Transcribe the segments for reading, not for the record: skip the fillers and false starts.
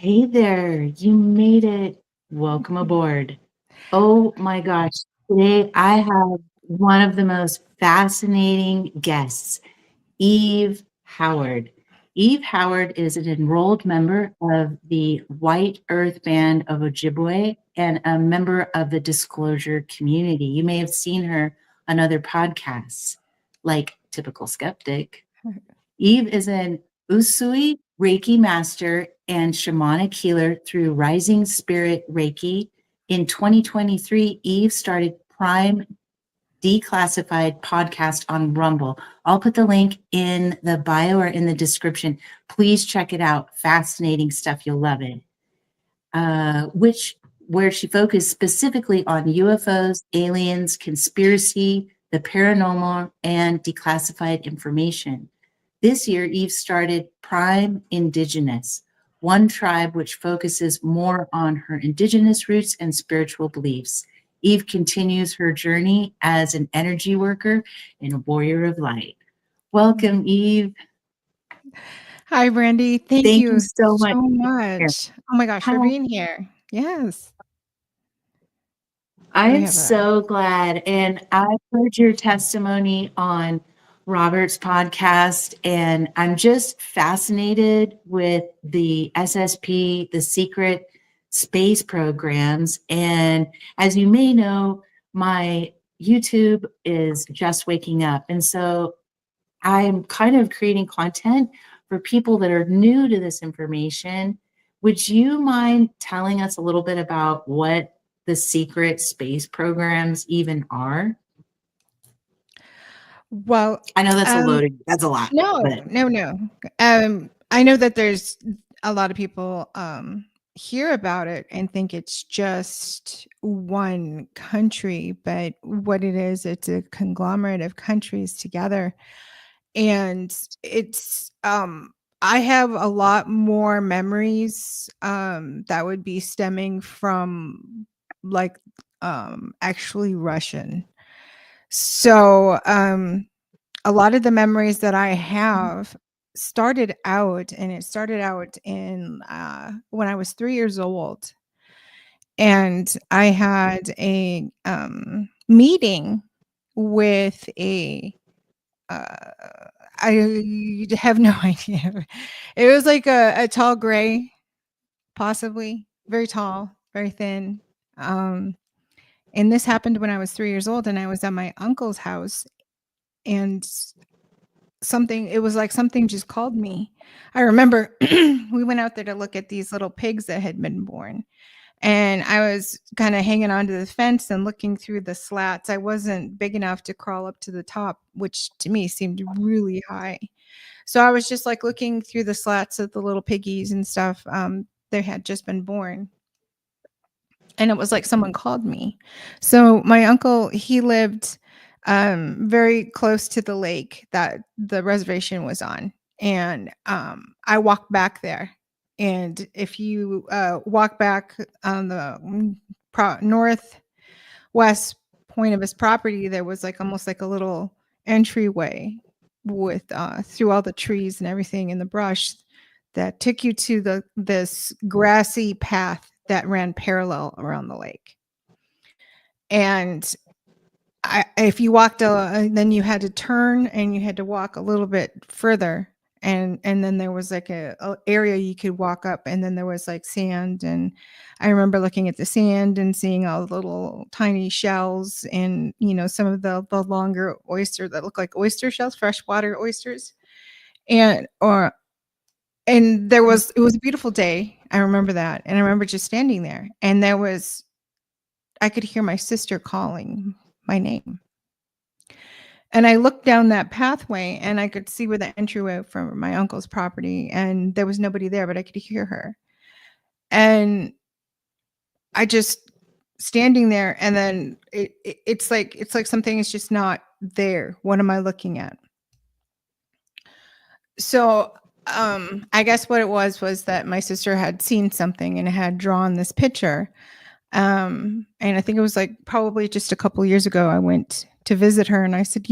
Hey there, you made it. Welcome aboard. Oh my gosh, today I have one of the most fascinating guests, Eve Howard. Eve Howard is an enrolled member of the White Earth Band of Ojibwe and a member of the Disclosure community. You may have seen her on other podcasts, like Typical Skeptic. Eve is an Usui Reiki Master and shamanic healer through Rising Spirit Reiki. In 2023, Eve started Prime Declassified podcast on Rumble. I'll put the link in the bio or in the description. Please check it out. Fascinating stuff. You'll love it. Where she focused specifically on UFOs, aliens, conspiracy, the paranormal, and declassified information. This year, Eve started Prime Indigenous, one tribe which focuses more on her indigenous roots and spiritual beliefs. Eve continues her journey as an energy worker and a warrior of light. Welcome, Eve. Hi, Brandy. Thank Thank you you so so much for being here. much. Oh my gosh, Hi. for being here. Yes. I We am have a so glad. And I heard your testimony on Robert's podcast, and I'm just fascinated with the SSP, the secret space programs. And as you may know, my YouTube is just waking up. And so I'm kind of creating content for people that are new to this information. Would you mind telling us a little bit about what the secret space programs even are? well, I know that's um, that's a lot, no, but no, no. I know that there's a lot of people hear about it and think it's just one country, but what it is, it's a conglomerate of countries together. And it's I have a lot more memories that would be stemming from like actually Russian. So a lot of the memories that I have started out in when I was 3 years old, and I had a meeting with a uh, I have no idea. It was like a tall gray, possibly very tall, very thin. Um, and this happened when I was 3 years old, and I was at my uncle's house, and it was like something just called me. I remember we went out there to look at these little pigs that had been born. And I was kind of hanging onto the fence and looking through the slats. I wasn't big enough to crawl up to the top, which to me seemed really high. So I was just like looking through the slats at the little piggies and stuff. They had just been born. And it was like someone called me. So my uncle, he lived very close to the lake that the reservation was on. And I walked back there. And if you walk back on the northwest point of his property, there was like almost like a little entryway with through all the trees and everything in the brush that took you to this grassy path that ran parallel around the lake. And if you walked, then you had to turn and you had to walk a little bit further, and then there was like a area you could walk up, and then there was like sand. And I remember looking at the sand and seeing all the little tiny shells, and some of the longer oyster that look like oyster shells, freshwater oysters, and it was a beautiful day. I remember that, and I remember just standing there, and I could hear my sister calling my name. And I looked down that pathway and I could see where the entryway from my uncle's property, and there was nobody there, but I could hear her. And I just standing there, and then it's like something is just not there. What am I looking at? So I guess what it was that my sister had seen something and had drawn this picture. And I think it was like probably just a couple years ago, I went to visit her, and I said,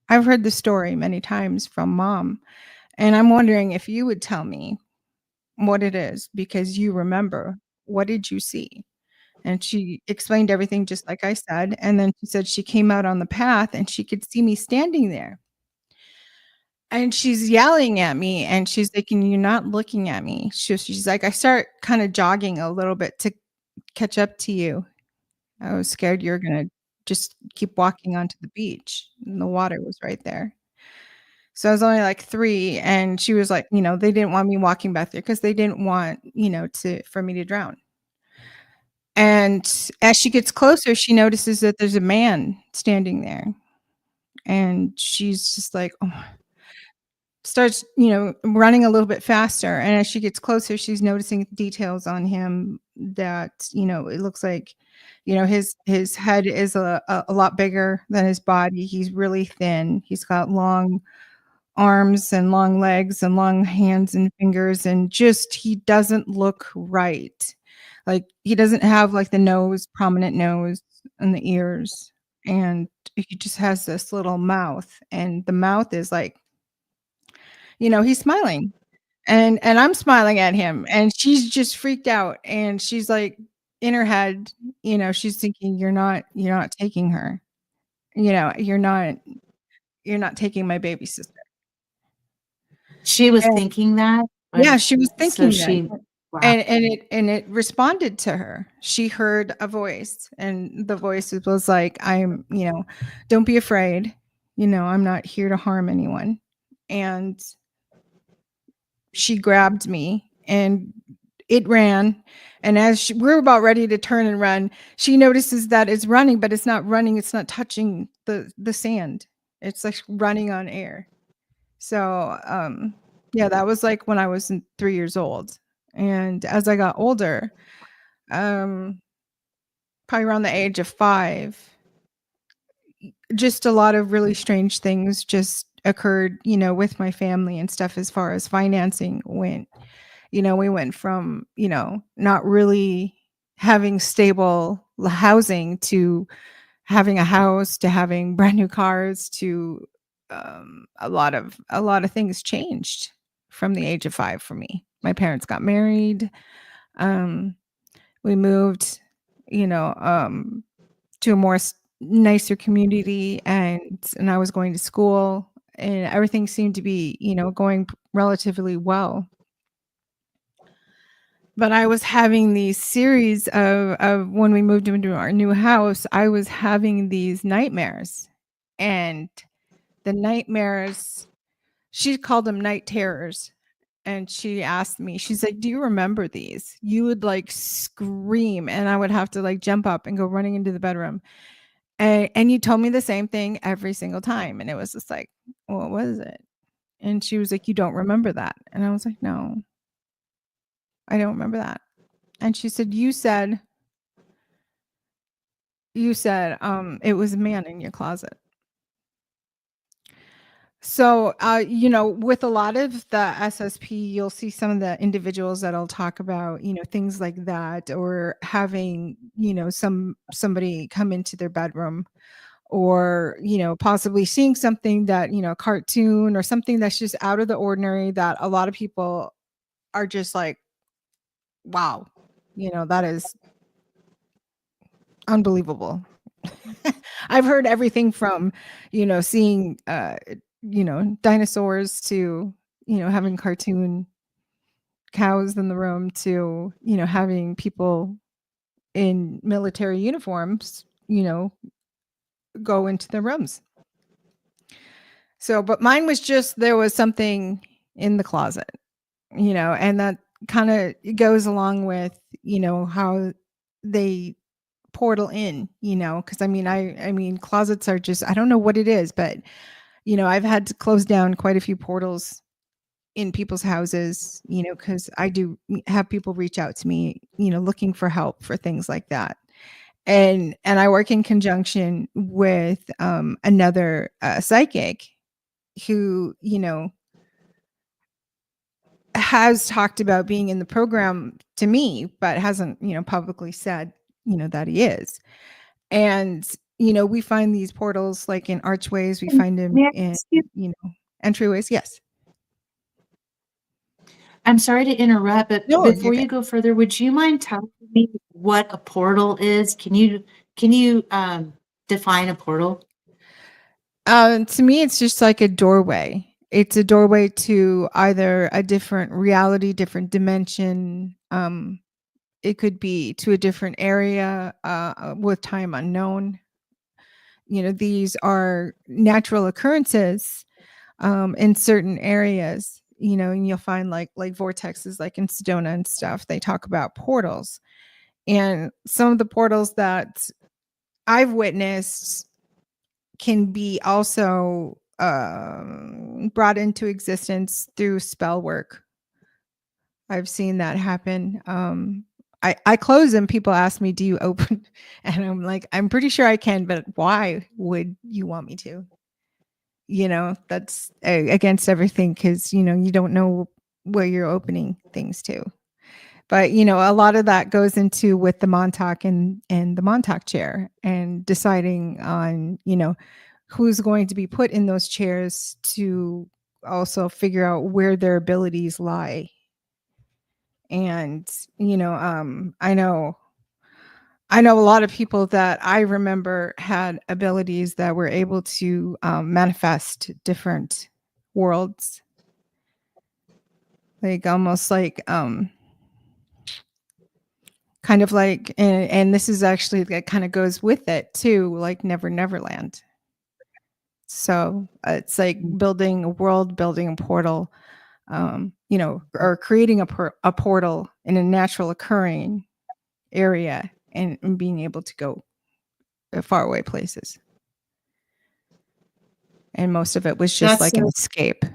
I've heard the story many times from Mom, and I'm wondering if you would tell me what it is because you remember. What did you see? And she explained everything just like I said, and then she said she came out on the path and she could see me standing there. And she's yelling at me, and she's like, "And you're not looking at me." She's like, "I start kinda jogging a little bit to catch up to you. I was scared you were gonna just keep walking onto the beach." And the water was right there. So I was only like 3, and she was like, they didn't want me walking back there because they didn't want, to for me to drown. And as she gets closer, she notices that there's a man standing there, and she's just like, "Oh," starts, running a little bit faster, and as she gets closer, she's noticing details on him that, it looks like, his head is a lot bigger than his body. He's really thin. He's got long arms and long legs and long hands and fingers, and just he doesn't look right. Like, he doesn't have, like, the prominent nose and the ears, and he just has this little mouth, and the mouth is like, he's smiling, and I'm smiling at him, and she's just freaked out, and she's like, in her head, she's thinking, "You're not taking her. You're not taking my baby sister." She was thinking that Yeah, when she was so thinking that, she wow. and it responded to her. She heard a voice, and the voice was like, "Don't be afraid. I'm not here to harm anyone." And she grabbed me, and it ran, and as we're about ready to turn and run, she notices that it's running, but it's not running, it's not touching the sand. It's, like, running on air. So, yeah, that was, like, when I was 3 years old, and as I got older, um, probably around the age of 5, just a lot of really strange things just occurred, with my family and stuff as far as financing went. We went from, not really having stable housing to having a house to having brand new cars to, a lot of things changed from the age of 5 for me. My parents got married, um, we moved, you know, um, to a more nicer community, and I was going to school, and everything seemed to be, going relatively well. But I was having these series of when we moved into our new house, I was having these nightmares, and the nightmares, she called them night terrors, and she asked me, she's like, "Do you remember these?" You would, like, scream, and I would have to, like, jump up and go running into the bedroom, and you told me the same thing every single time, and it was just like, "What was it?" And she was like, "You don't remember that?" And I was like, "No, I don't remember that." And she said, "It was a man in your closet." So, with a lot of the SSP, you'll see some of the individuals that'll talk about, things like that, or having, somebody come into their bedroom, or, possibly seeing something that, a cartoon or something that's just out of the ordinary that a lot of people are just like, wow, that is unbelievable. I've heard everything from, seeing, dinosaurs to, having cartoon cows in the room to, having people in military uniforms, go into the rooms. So, but mine was just there was something in the closet, and that kind of goes along with, how they portal in, because I mean, closets are just, I don't know what it is, but, I've had to close down quite a few portals in people's houses, because I do have people reach out to me, looking for help for things like that. And I work in conjunction with another psychic who, has talked about being in the program to me, but hasn't, publicly said, that he is. And, we find these portals like in archways, we find them May I in, ask you entryways. Yes. I'm sorry to interrupt, but No, you're before you good. go further, would you mind telling me what a portal is? Can you define a portal? To me, it's just like a doorway. It's a doorway to either a different reality, different dimension. It could be to a different area with time unknown. You know, these are natural occurrences in certain areas. You know, and you'll find like vortexes, like in Sedona and stuff. They talk about portals, and some of the portals that I've witnessed can be also brought into existence through spell work. I've seen that happen. I close them. People ask me, "Do you open?" And I'm like, "I'm pretty sure I can, but why would you want me to?" You know, that's against everything because you know you don't know where you're opening things to. But you know, a lot of that goes into with the Montauk and the Montauk chair and deciding on who's going to be put in those chairs to also figure out where their abilities lie. And I know a lot of people that I remember had abilities that were able to manifest different worlds, like almost like kind of like, and this is actually that kind of goes with it too, like Never Neverland. So it's like building a world, building a portal, or creating a portal in a natural occurring area and being able to go faraway places. And most of it was just That's like an escape.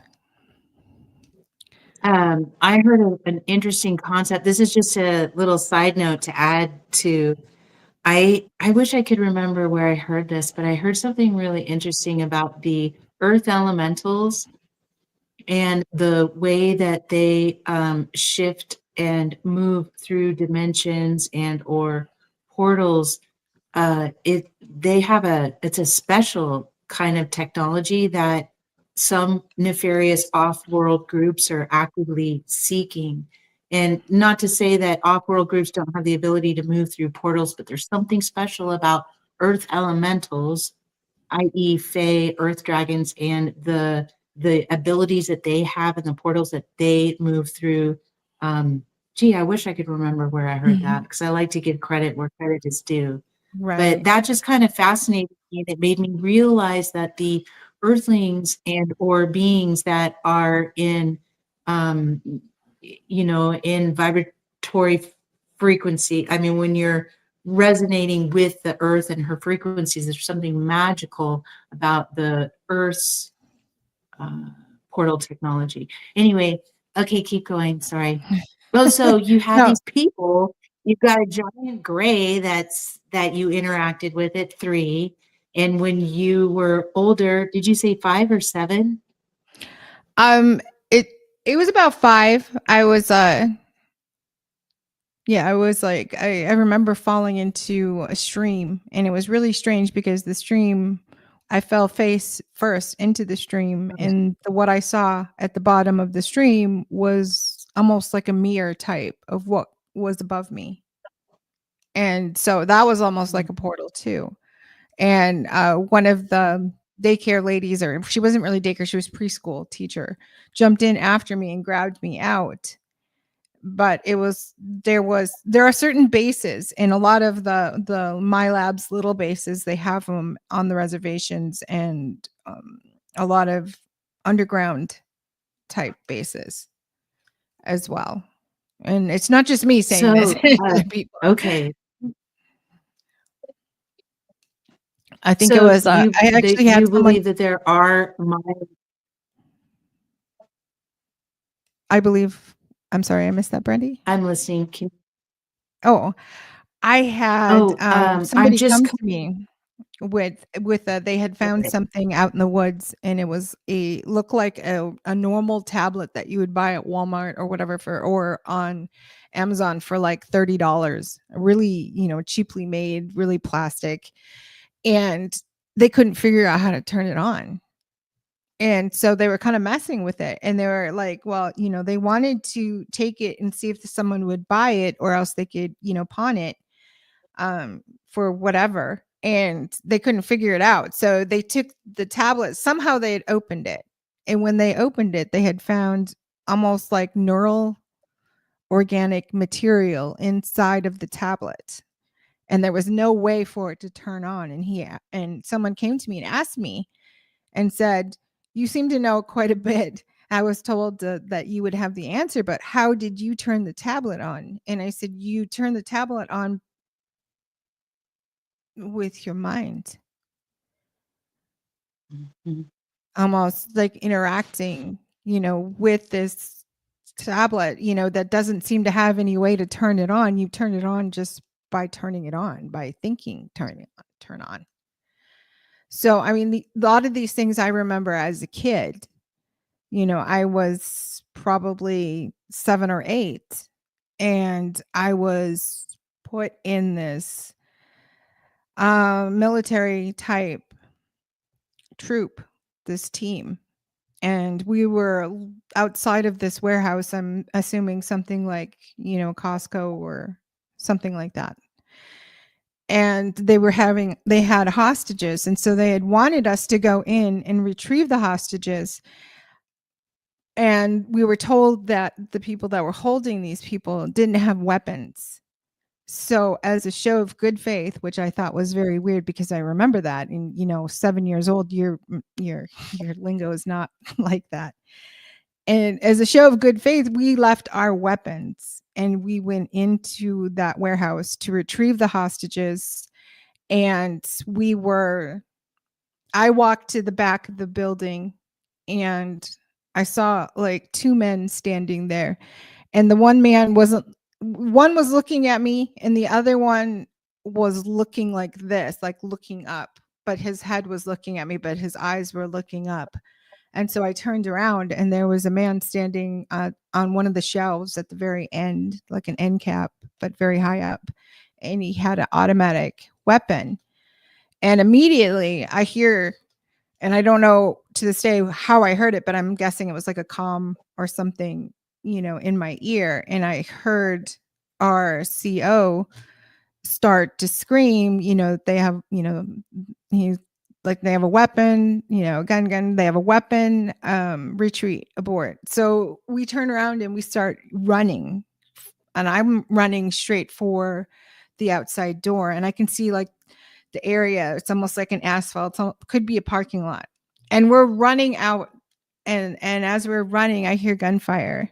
I heard an interesting concept. This is just a little side note to add to. I wish I could remember where I heard this, but I heard something really interesting about the earth elementals and the way that they shift and move through dimensions and or portals. It's a special kind of technology that some nefarious off-world groups are actively seeking. And not to say that off-world groups don't have the ability to move through portals, but there's something special about earth elementals, i.e. Fae, earth dragons, and the abilities that they have and the portals that they move through. Gee, I wish I could remember where I heard that, Mhm. because I like to give credit where credit is due. But Right. that just kind of fascinated me. It made me realize that the earthlings and or beings that are in, um, in vibratory frequency. I mean, when you're resonating with the earth and her frequencies, there's something magical about the earth's uh, portal technology. Anyway, okay, keep going. Sorry. Oh, so you had No, these people. You've got a giant gray that you interacted with at 3, and when you were older, did you say 5 or 7? um, it it was about 5. I was Yeah, I was like, I remember falling into a stream, and it was really strange because the stream, I fell face first into the stream, and what I saw at the bottom of the stream was almost like a mirror type of what was above me. And so that was almost like a portal too. And one of the daycare ladies, or she wasn't really daycare, she was preschool teacher, jumped in after me and grabbed me out. But there are certain bases, and a lot of the My Lab's little bases, they have them on the reservations, and a lot of underground type bases as well. And it's not just me saying this. So, People, okay. I think it So was I actually had you someone, believe that there are I believe, I'm sorry, I missed that, Brandy. I'm listening. Oh, I had Oh, I'm somebody just come to me with they had found okay. something out in the woods, and it was looked like a normal tablet that you would buy at Walmart or whatever for, or on Amazon for like $30, really, cheaply made, really plastic, and they couldn't figure out how to turn it on. And so they were kind of messing with it, and they were like, well, they wanted to take it and see if someone would buy it, or else they could, pawn it for whatever. And they couldn't figure it out. So they took the tablet. Somehow they had opened it. And when they opened it, they had found almost like neural organic material inside of the tablet. And there was no way for it to turn on. And someone came to me and asked me and said, "You seem to know quite a bit. I was told that you would have the answer, but how did you turn the tablet on?" And I said, "You turn the tablet on with your mind, Mhm. almost like interacting, with this tablet, that doesn't seem to have any way to turn it on. You turn it on just by turning it on, by thinking, turn on." So, I mean, a lot of these things I remember as a kid. I was probably 7 or 8, and I was put in this military type troop, this team, and we were outside of this warehouse. I'm assuming something like, Costco or something like that. And they had hostages, and so they had wanted us to go in and retrieve the hostages. And we were told that the people that were holding these people didn't have weapons. So, as a show of good faith, which I thought was very weird because I remember that, and 7 years old, your lingo is not like that. And as a show of good faith, we left our weapons and we went into that warehouse to retrieve the hostages. And I walked to the back of the building, and I saw like 2 men standing there. And the one was looking at me, and the other one was looking like this, like looking up, but his head was looking at me, but his eyes were looking up. And so I turned around, and there was a man standing on one of the shelves at the very end, like an end cap, but very high up. And he had an automatic weapon. And immediately I hear, and I don't know to this day how I heard it, but I'm guessing it was like a comm or something, in my ear. And I heard our CO start to scream, they have, he's like, they have a weapon, gun, they have a weapon, retreat, abort. So we turn around and we start running, and I'm running straight for the outside door, and I can see like the area. It's almost like an asphalt. Could be a parking lot. And we're running out, and as we're running, I hear gunfire.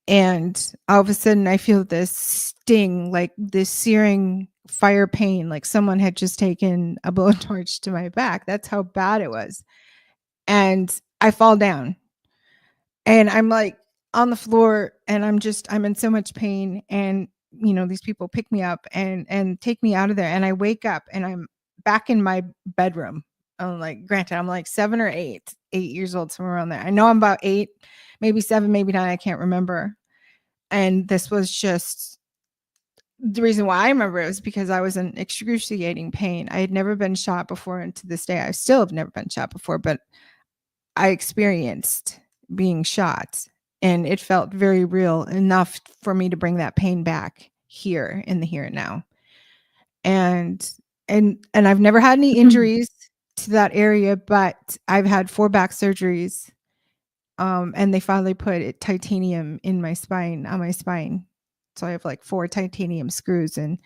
And all of a sudden I feel this sting, like this searing fire pain, like someone had just taken a blowtorch to my back. That's how bad it was. And I fall down, and I'm like on the floor, and I'm in so much pain. And these people pick me up and take me out of there, and I wake up and I'm back in my bedroom. I'm like, granted, I'm like 7 or 8 years old, somewhere around there. I know I'm about 8, maybe 7, maybe 9, I can't remember. And this was just the reason why I remember it was because I was in excruciating pain. I had never been shot before, and to this day I still have never been shot before, but I experienced being shot, and it felt very real enough for me to bring that pain back here in the here and now. And I've never had any injuries to that area, but I've had 4 back surgeries. And they finally put titanium in my spine, on my spine. So I have like 4 titanium screws, and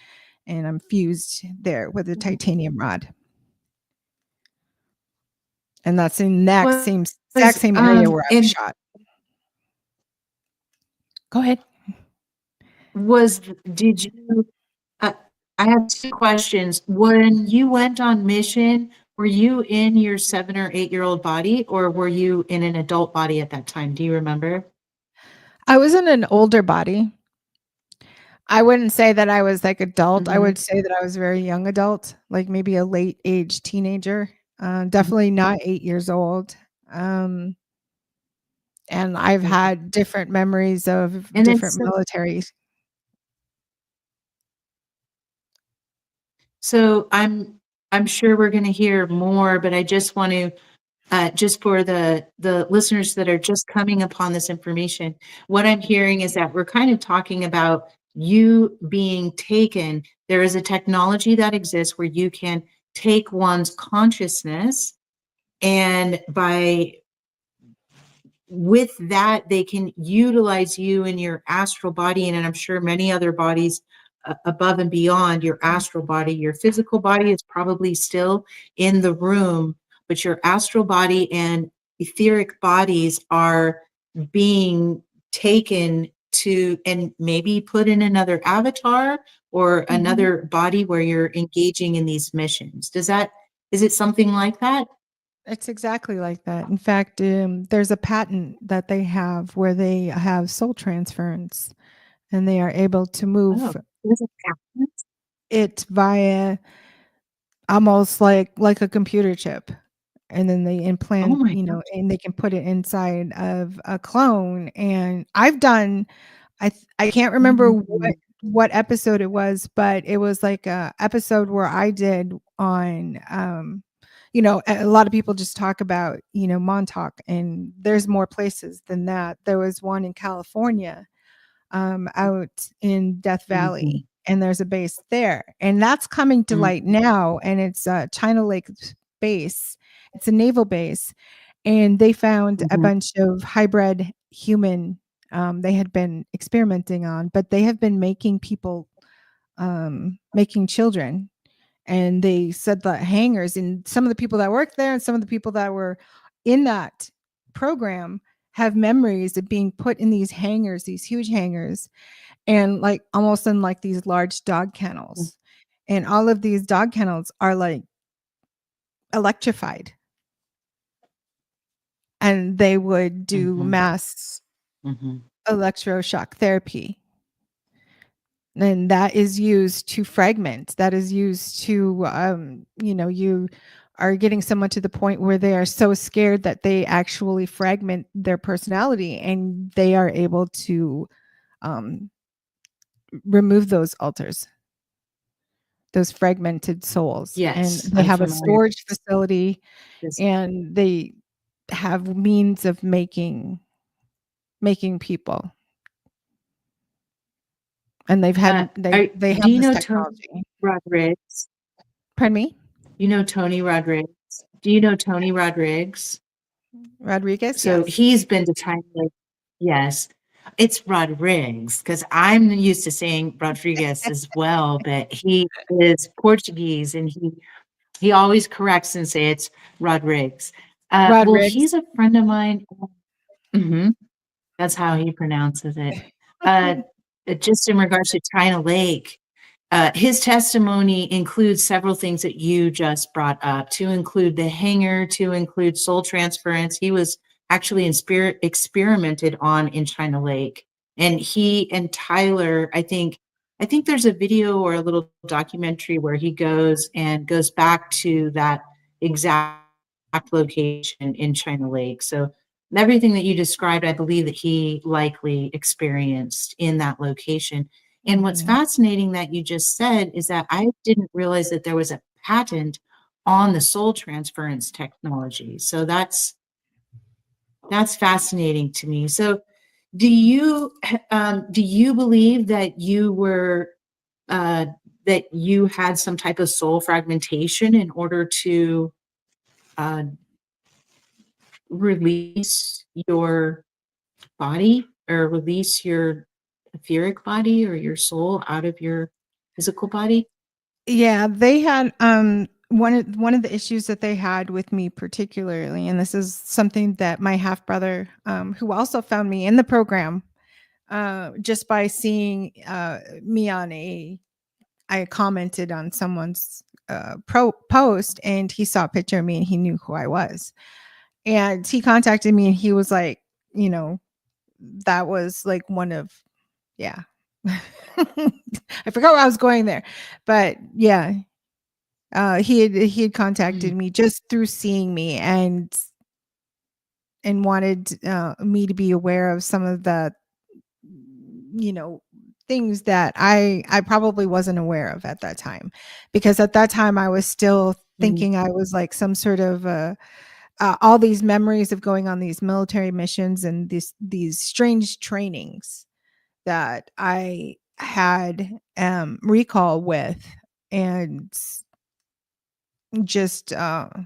I'm fused there with a titanium rod. And that's in the exact same area where I was shot. Go ahead. Did you, I have 2 questions. When you went on mission, were you in your 7 or 8-year-old body, or were you in an adult body at that time? Do you remember? I was in an older body. I wouldn't say that I was like adult. I would say that I was very young adult, like maybe a late age teenager. Definitely not 8 years old. And I've had different memories of And then different militaries. so I'm sure we're gonna hear more, but I just want to just for the listeners that are just coming upon this information, what I'm hearing is that we're kind of talking about you being taken. There is a technology that exists where you can take one's consciousness, and with that, they can utilize you in your astral body, and I'm sure many other bodies above and beyond your astral body. Your physical body is probably still in the room, but your astral body and etheric bodies are being taken to and maybe put in another avatar or another body where you're engaging in these missions. Is it something like that? It's exactly like that. In fact, there's a patent that they have where they have soul transference, and they are able to Oh, move there's a pattern? it via almost like a computer chip. And then they Oh implant, my gosh. and they can put it inside of a clone. And I've done, I can't remember Mhm. what episode it was, but it was like a episode where I did on, a lot of people just talk about, Montauk, and there's more places than that. There was one in California, out in Death Mhm. Valley, and there's a base there, and that's coming to Mhm. light now, and it's China Lake base. It's a naval base, and they found a Mhm. bunch of hybrid human. They had been experimenting on, but they have been making people, making children, and they said that hangers, and some of the people that worked there and some of the people that were in that program have memories of being put in these hangars, these huge hangars, and like almost in like these large dog kennels. And all of these dog kennels are like electrified, and they would do Mhm. mass Mhm. electroshock therapy. And that is used to fragment, that is used to, you are getting someone to the point where they are so scared that they actually fragment their personality, and they are able to um, remove those alters, those fragmented souls. And Yes, they I'm have a familiar with storage facility, this. and they have means of making people. And they Do have you this know Tony technology. Rodriguez? Pardon me? You know Tony Rodriguez? Do you know Tony Rodriguez? Rodriguez? So Yes. he's been to China. Yes, it's Rodrigues because I'm used to saying Rodriguez as well, but he is Portuguese and he always corrects and say it's Rodrigues. Well, Rodriguez. he's a friend of mine. Mhm. That's how he pronounces it. Uh, just in regards to China Lake, his testimony includes several things that you just brought up, to include the hanger, to include soul transference. He was actually in spirit experimented on in China Lake, and he and Tyler, I think there's a video or a little documentary where he goes back to that exact location in China Lake. So everything that you described, I believe that he likely experienced in that location. And what's Mhm. fascinating that you just said is that I didn't realize that there was a patent on the soul transference technology. So that's fascinating to me. So do you believe that uh, that you had some type of soul fragmentation in order to uh, release your body or release your etheric body or your soul out of your physical body? Yeah, they had one of the issues that they had with me particularly, and this is something that my half brother, who also found me in the program, just by seeing me on I commented on someone's post, and he saw a picture of me and he knew who I was. And he contacted me and he was like, you know, that was like one of, yeah. I forgot where I was going there. But yeah, he had contacted Mm, me just through seeing me, and wanted me to be aware of some of the, you know, things that I probably wasn't aware of at that time, because at that time I was still mm, thinking I was like some sort of all these memories of going on these military missions and these strange trainings that I had recall with, and just a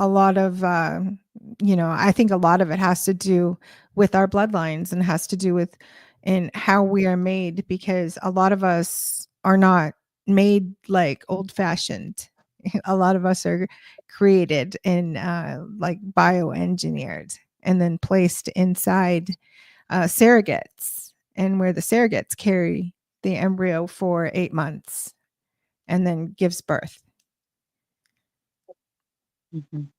lot of I think a lot of it has to do with our bloodlines and has to do with in how we are made, because a lot of us are not made like old fashioned. A lot of us are created and like bioengineered and then placed inside surrogates, and where the surrogates carry the embryo for 8 months and then gives birth. Mhm.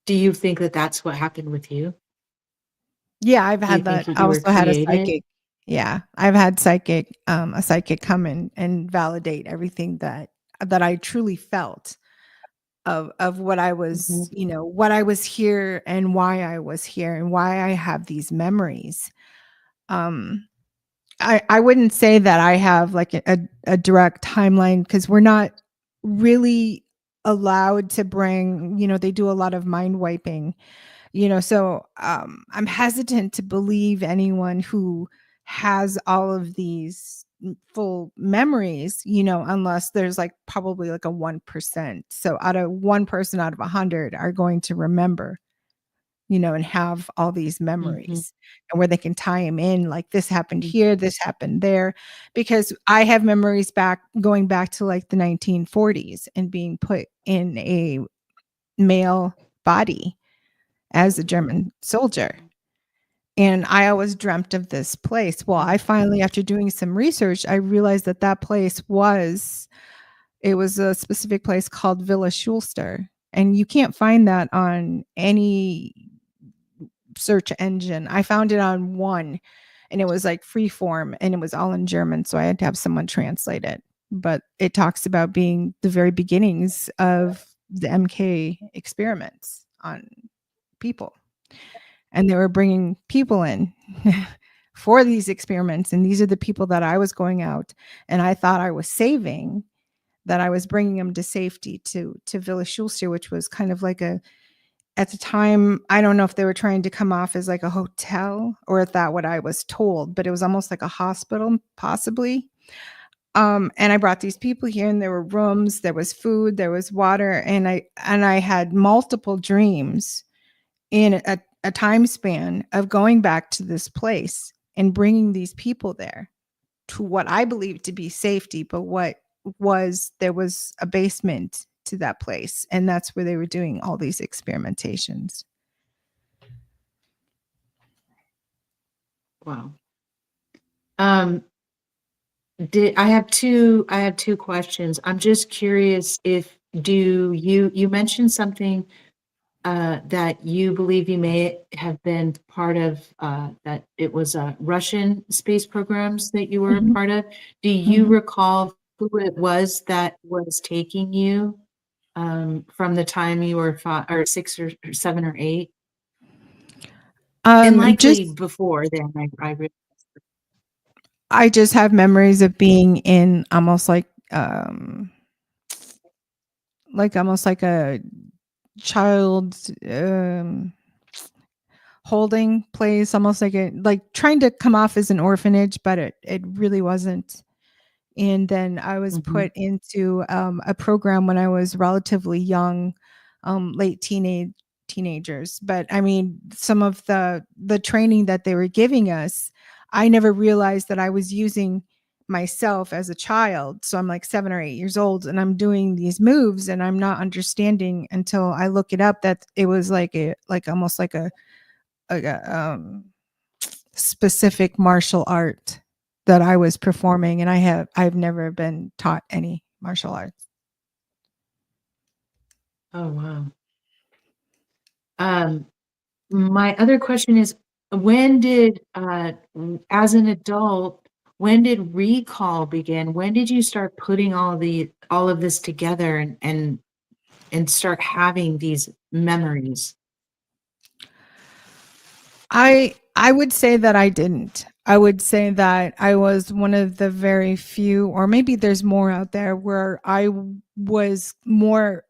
Do you think that that's what happened with you? Yeah, I've Do you had think that. that I you were also had a created? psychic. Yeah, I've had a psychic come in and validate everything that I truly felt of what I was, Mhm, what I was here and why I was here and why I have these memories. Um, I wouldn't say that I have like a direct timeline, because we're not really allowed to bring, they do a lot of mind wiping. So I'm hesitant to believe anyone who has all of these full memories, unless there's like probably like a 1%. So out of one person out of 100 are going to remember, and have all these mhm, memories, and where they can tie them in, like this happened mm, here, this happened there. Because I have memories going back to like the 1940s and being put in a male body as a German soldier. And I always dreamt of this place. Well, I mm, finally, after doing some research, I realized that that place it was a specific place called Villa Schulster. And you can't find that on any search engine. I found it on one, and it was like free form, and it was all in German. So I had to have someone translate it. But it talks about being the very beginnings of the MK experiments on people. And they were bringing people in for these experiments, and these are the people that I was going out and I thought I was saving, that I was bringing them to safety to Villa Schulster, which was kind of like at the time, I don't know if they were trying to come off as like a hotel or if that what I was told, but it was almost like a hospital, possibly. And I brought these people here, and there were rooms, there was food, there was water, and I had multiple dreams in a time span of going back to this place and bringing these people there to what I believed to be safety, but there was a basement to that place, and that's where they were doing all these experimentations. wow. Um, I have two questions. I'm just curious if you mentioned something that you believe you may have been part of, that it was Russian space programs that you were a Mhm, part of. Do you mhm. recall who it was that was taking you from the time you were 6 or 7 or 8? And likely Just before then, I realized. I just have memories of being in almost like almost like a child holding place, almost like trying to come off as an orphanage, but it really wasn't. And then I was Mhm, put into a program when I was relatively young, late teenagers. But I mean, some of the training that they were giving us, I never realized that I was using myself as a child. So I'm like 7 or 8 years old, and I'm doing these moves, and I'm not understanding until I look it up that it was like almost like a specific martial art that I was performing, and I've never been taught any martial arts. oh, wow. Um, my other question is, when did, as an adult, when did recall begin? When did you start putting all of this together and start having these memories? I would say that I didn't. I would say that I was one of the very few, or maybe there's more out there, where was more.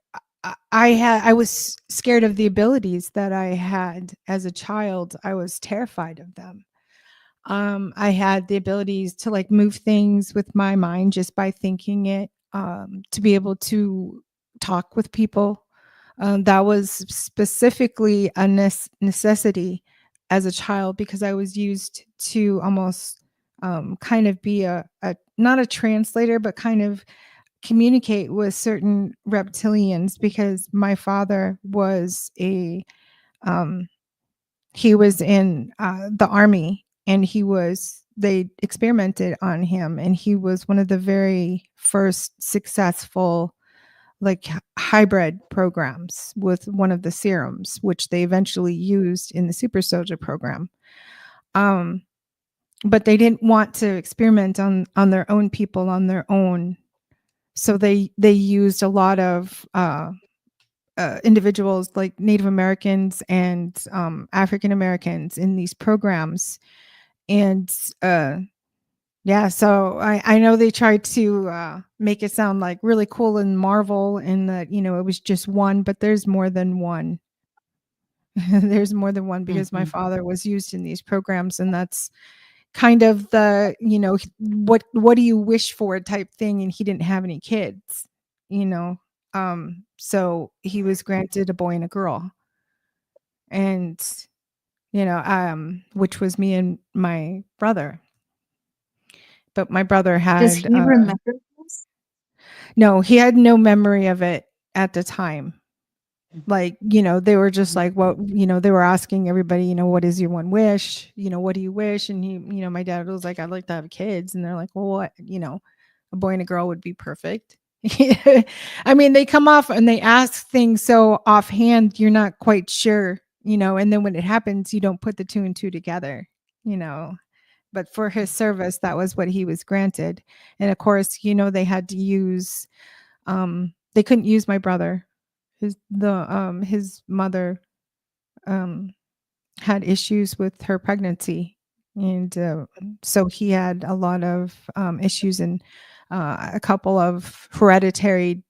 I was scared of the abilities that I had as a child. I was terrified of them. I had the abilities to like move things with my mind just by thinking it, to be able to talk with people. That was specifically a necessity as a child because I was used to almost kind of be a not a translator, but kind of communicate with certain reptilians because my father was a um, he was in the army and they experimented on him and he was one of the very first successful like hybrid programs with one of the serums which they eventually used in the super soldier program. um but they didn't want to experiment on their own people on their own, so they used a lot of individuals like Native Americans and African Americans in these programs. And yeah, so I know they tried to make it sound like really cool and Marvel, and that it was just one, but there's more than one. There's more than one because my Mhm. father was used in these programs, and that's kind of the what do you wish for type thing, and he didn't have any kids, you know. So he was granted a boy and a girl, and which was me and my brother. But my brother Does had he remember this? no, he had no memory of it at the time. Like, they were just like, Mhm. what, they were asking everybody, what is your one wish? What do you wish? And my dad was like, I'd like to have kids. And they're like, well, what, a boy and a girl would be perfect. I mean, they come off and they ask things so offhand, you're not quite sure, and then when it happens, you don't put the two and two together, you know. But for his service, that was what he was granted. And of course, they had to use, they couldn't use my brother. His mother um had issues with her pregnancy, and so he had a lot of issues and a couple of hereditary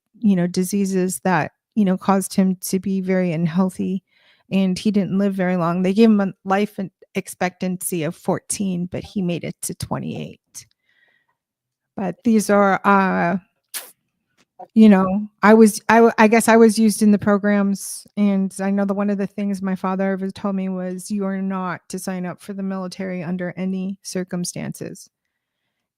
diseases that caused him to be very unhealthy, and he didn't live very long. They gave him a life expectancy of 14, but he made it to 28. But these are I guess I was used in the programs, and I know that one of the things my father ever told me was, you are not to sign up for the military under any circumstances.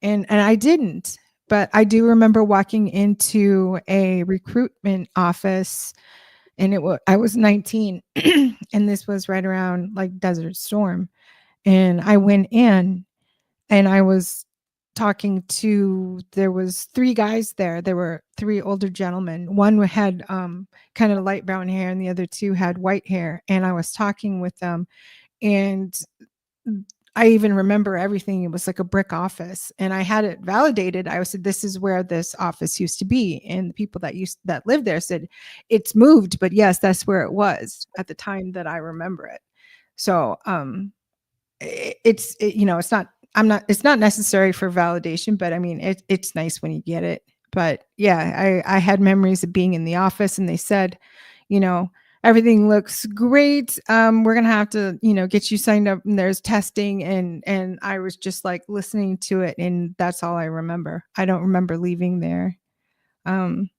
And I didn't, but I do remember walking into a recruitment office, and I was 19 and this was right around like Desert Storm, and I went in and I was talking to there was 3 guys there. There were 3 older gentlemen. One had, kind of light brown hair, and the other 2 had white hair, and I was talking with them, and I even remember everything. It was like a brick office, and I had it validated. I said, "This is where this office used to be," and the people that lived there said, "It's moved, but yes, that's where it was at the time that I remember it." So, it's not it's not necessary for validation, but I mean it's nice when you get it. But yeah, I had memories of being in the office, and they said, you know everything looks great, we're gonna have to get you signed up, and there's testing, and I was just like listening to it, and that's all I remember. I don't remember leaving there. um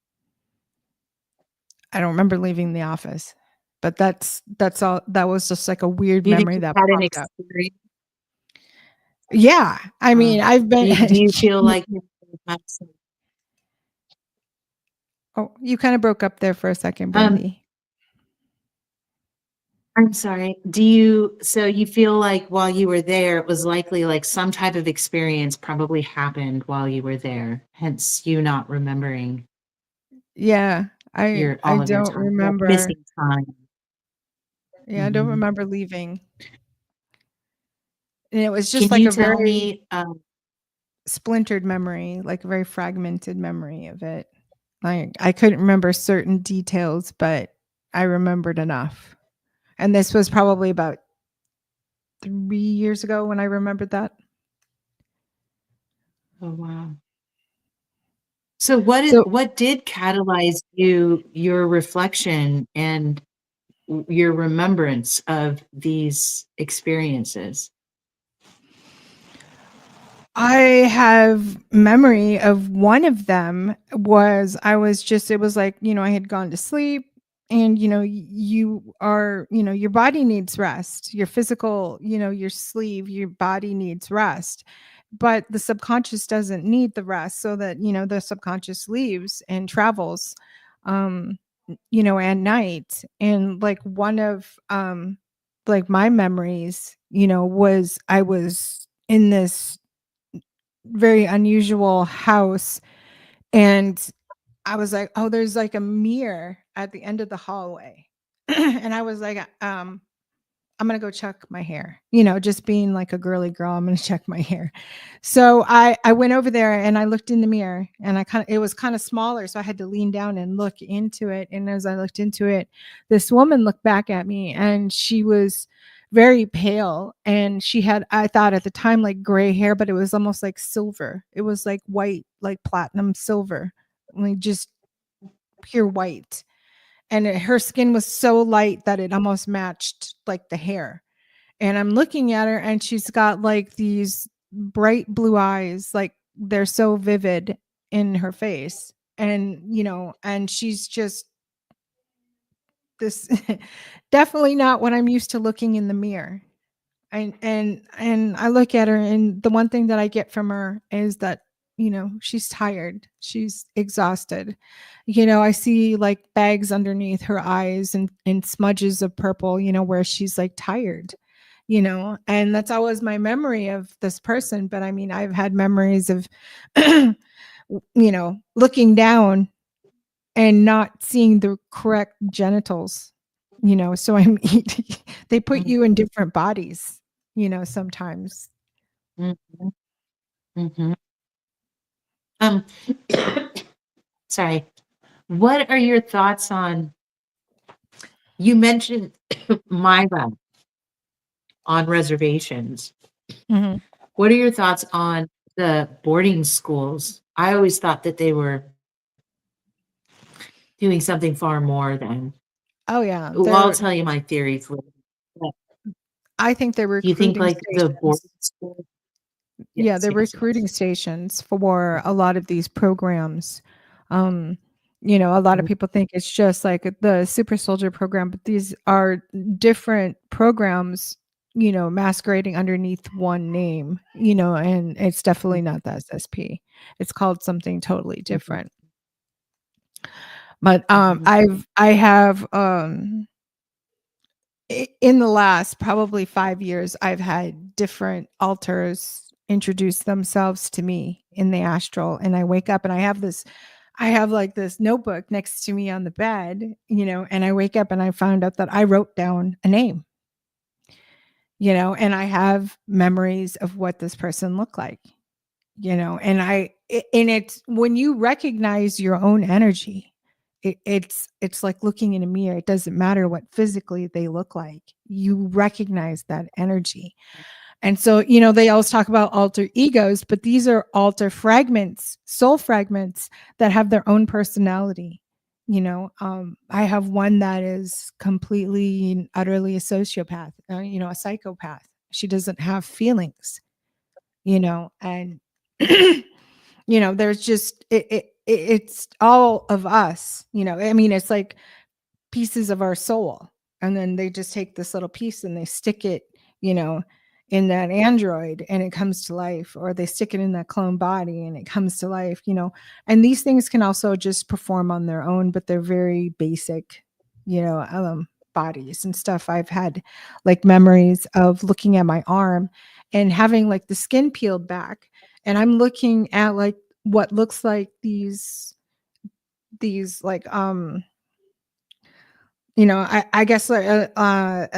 I don't remember leaving the office, but that's all. That was just like a weird Do you think memory you that had an popped up. experience? Yeah, I mean, I've been. Do you feel like you have some Oh, you kind of broke up there for a second, um, Brandy. I'm sorry. So you feel like while you were there, it was likely like some type of experience probably happened while you were there, hence you not remembering Yeah, I all of your don't time, like remember. missing time. Yeah, I don't Mhm. remember leaving. And it was just Can like you a tell very me, splintered memory, like a very fragmented memory of it. Like I couldn't remember certain details, but I remembered enough. And this was probably about 3 years ago when I remembered that. oh wow. So So what did catalyze your reflection and your remembrance of these experiences? I have memory of one of them was I was just it was like, I had gone to sleep and you are, your body needs rest. Your physical, your sleep, your body needs rest. But the subconscious doesn't need the rest so that, the subconscious leaves and travels at night. And like one of like my memories, was I was in this very unusual house, and I was like, "Oh, there's like a mirror at the end of the hallway." And I was like, I'm gonna go check my hair, just being like a girly girl. I'm gonna check my hair. So I went over there and I looked in the mirror, and it was kind of smaller, so I had to lean down and look into it. And as I looked into it, this woman looked back at me, and she was very pale, and she had, I thought at the time, like gray hair, but it was almost like silver. It was like white, like platinum silver, like just pure white. And her skin was so light that it almost matched like the hair. And I'm looking at her, and she's got like these bright blue eyes, like they're so vivid in her face. And, and she's just this definitely not what I'm used to looking in the mirror. And I look at her, and the one thing that I get from her is that, she's tired. She's exhausted. I see like bags underneath her eyes, and smudges of purple, where she's like tired, and that's always my memory of this person. But I mean, I've had memories of, looking down and not seeing the correct genitals, so I mean, they put you in different bodies, sometimes. Mm-hmm. Mm-hmm. Um, sorry. What are your thoughts on, you mentioned Myra on reservations. Mhm. What are your thoughts on the boarding schools? I always thought that they were doing something far more than, Oh, yeah, well, I'll tell you my theories later. But I think they're do you think recruiting like the boarding stations. school? Yeah, Yes, they're yes, recruiting yes. stations for a lot of these programs. Um, a lot of people think it's just like the Super Soldier program, but these are different programs, masquerading underneath one name, and it's definitely not the SSP. It's called something totally Mhm, different. But mhm, I have in the last probably 5 years, I've had different alters introduce themselves to me in the astral, and I wake up and I have like this notebook next to me on the bed, and I wake up and I found out that I wrote down a name, and I have memories of what this person looked like, and it's when you recognize your own energy, it's like looking in a mirror. It doesn't matter what physically they look like. You recognize that energy. And so, they always talk about alter egos, but these are alter fragments, soul fragments that have their own personality. I have one that is completely and utterly a sociopath, a psychopath. She doesn't have feelings, and there's just it's all of us, I mean, it's like pieces of our soul, and then they just take this little piece and they stick it, you know in that android, and it comes to life, or they stick it in that clone body and it comes to life, and these things can also just perform on their own, but they're very basic, bodies and stuff. I've had like memories of looking at my arm and having like the skin peeled back, and I'm looking at like what looks like these like I guess like I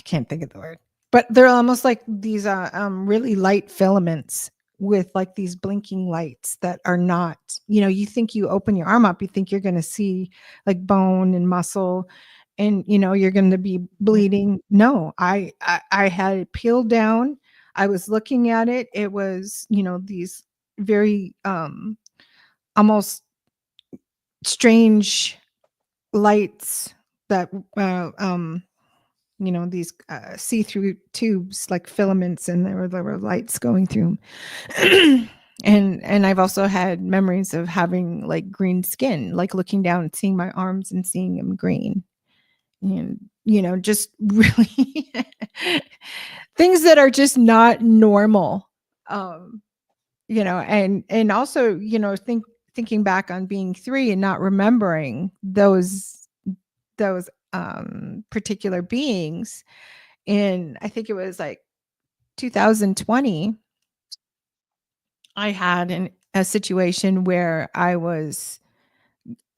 can't think of the word, but they're almost like these really light filaments with like these blinking lights that are not, you think you open your arm up, you think you're going to see like bone and muscle, and you're going to be mhm, bleeding. No, I had it peeled down. I was looking at it. It was, these very almost strange lights that these see-through tubes like filaments, and there were lights going through 'em. And I've also had memories of having like green skin, like looking down and seeing my arms and seeing them green, and just really things that are just not normal. um and also, thinking back on being 3 and not remembering those particular beings. And I think it was like 2020, I had a situation where I was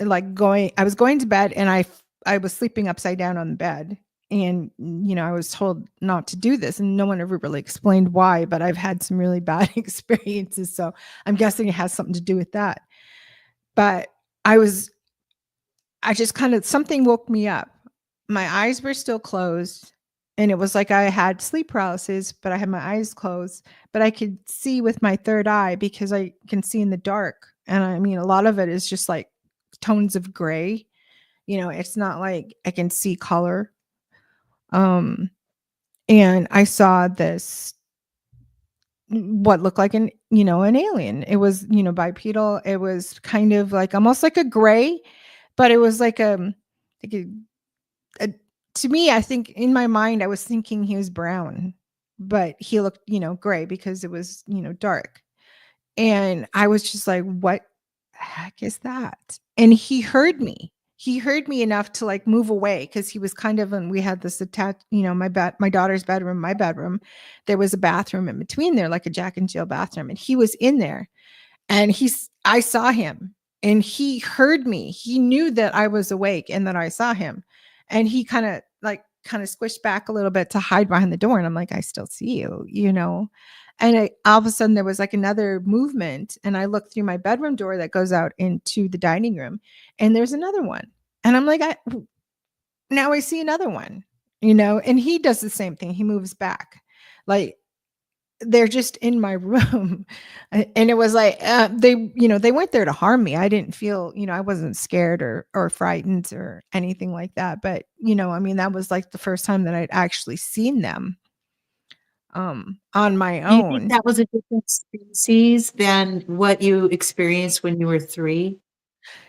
going to bed, and I was sleeping upside down on the bed. And I was told not to do this, and no one ever really explained why, but I've had some really bad experiences, so I'm guessing it has something to do with that. But I was I just kind of something woke me up. My eyes were still closed, and it was like I had sleep paralysis, but I had my eyes closed, but I could see with my third eye because I can see in the dark. And I mean, a lot of it is just like tones of gray. It's not like I can see color. Um, and I saw this what looked like an alien. It was, bipedal. It was kind of like almost like a gray, but it was like a to me, I think in my mind, I was thinking he was brown, but he looked, gray because it was, dark. And I was just like, what the heck is that? And he heard me. He heard me enough to like move away because he was kind of, and we had this attached, my daughter's bedroom, my bedroom. There was a bathroom in between there, like a Jack and Jill bathroom. And he was in there, and I saw him, and he heard me. He knew that I was awake and that I saw him. And he kind of squished back a little bit to hide behind the door. And I'm like, I still see you. And all of a sudden there was like another movement. And I looked through my bedroom door that goes out into the dining room, and there's another one. And I'm like, now I see another one, and he does the same thing. He moves back. Like, they're just in my room. And it was like, they weren't there to harm me. I didn't feel, I wasn't scared or frightened or anything like that. But, I mean, that was like the first time that I'd actually seen them on my Do you think own. that was a different species than what you experienced when you were 3?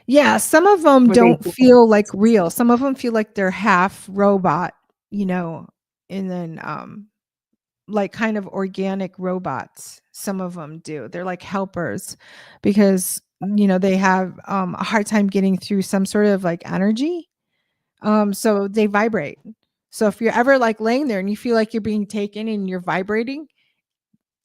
Yeah, some of them Were they don't different feel like real. species? Some of them feel like they're half robot, you know, and then like kind of organic robots. Some of them do. They're like helpers because they have a hard time getting through some sort of like energy. So they vibrate. So if you're ever like laying there and you feel like you're being taken and you're vibrating,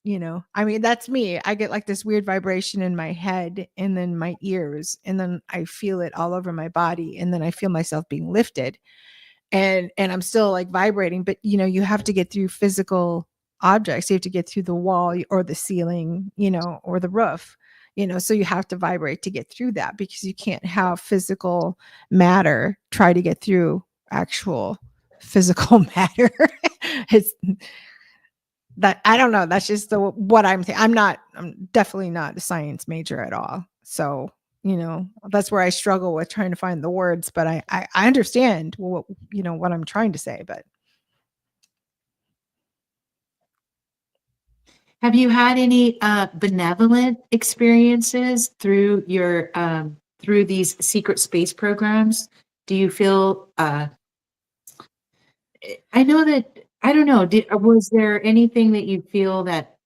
I mean, that's me. I get like this weird vibration in my head and then my ears, and then I feel it all over my body, and then I feel myself being lifted, and I'm still like vibrating. But you have to get through physical objects. You have to get through the wall or the ceiling, or the roof, so you have to vibrate to get through that, because you can't have physical matter try to get through actual physical matter. It's that, I don't know. That's just what I'm thinking. I'm definitely not a science major at all. So, that's where I struggle with trying to find the words, but I understand what I'm trying to say, but Have you had any benevolent experiences through your through these secret space programs? Do you feel I know that I don't know, was there anything that you feel that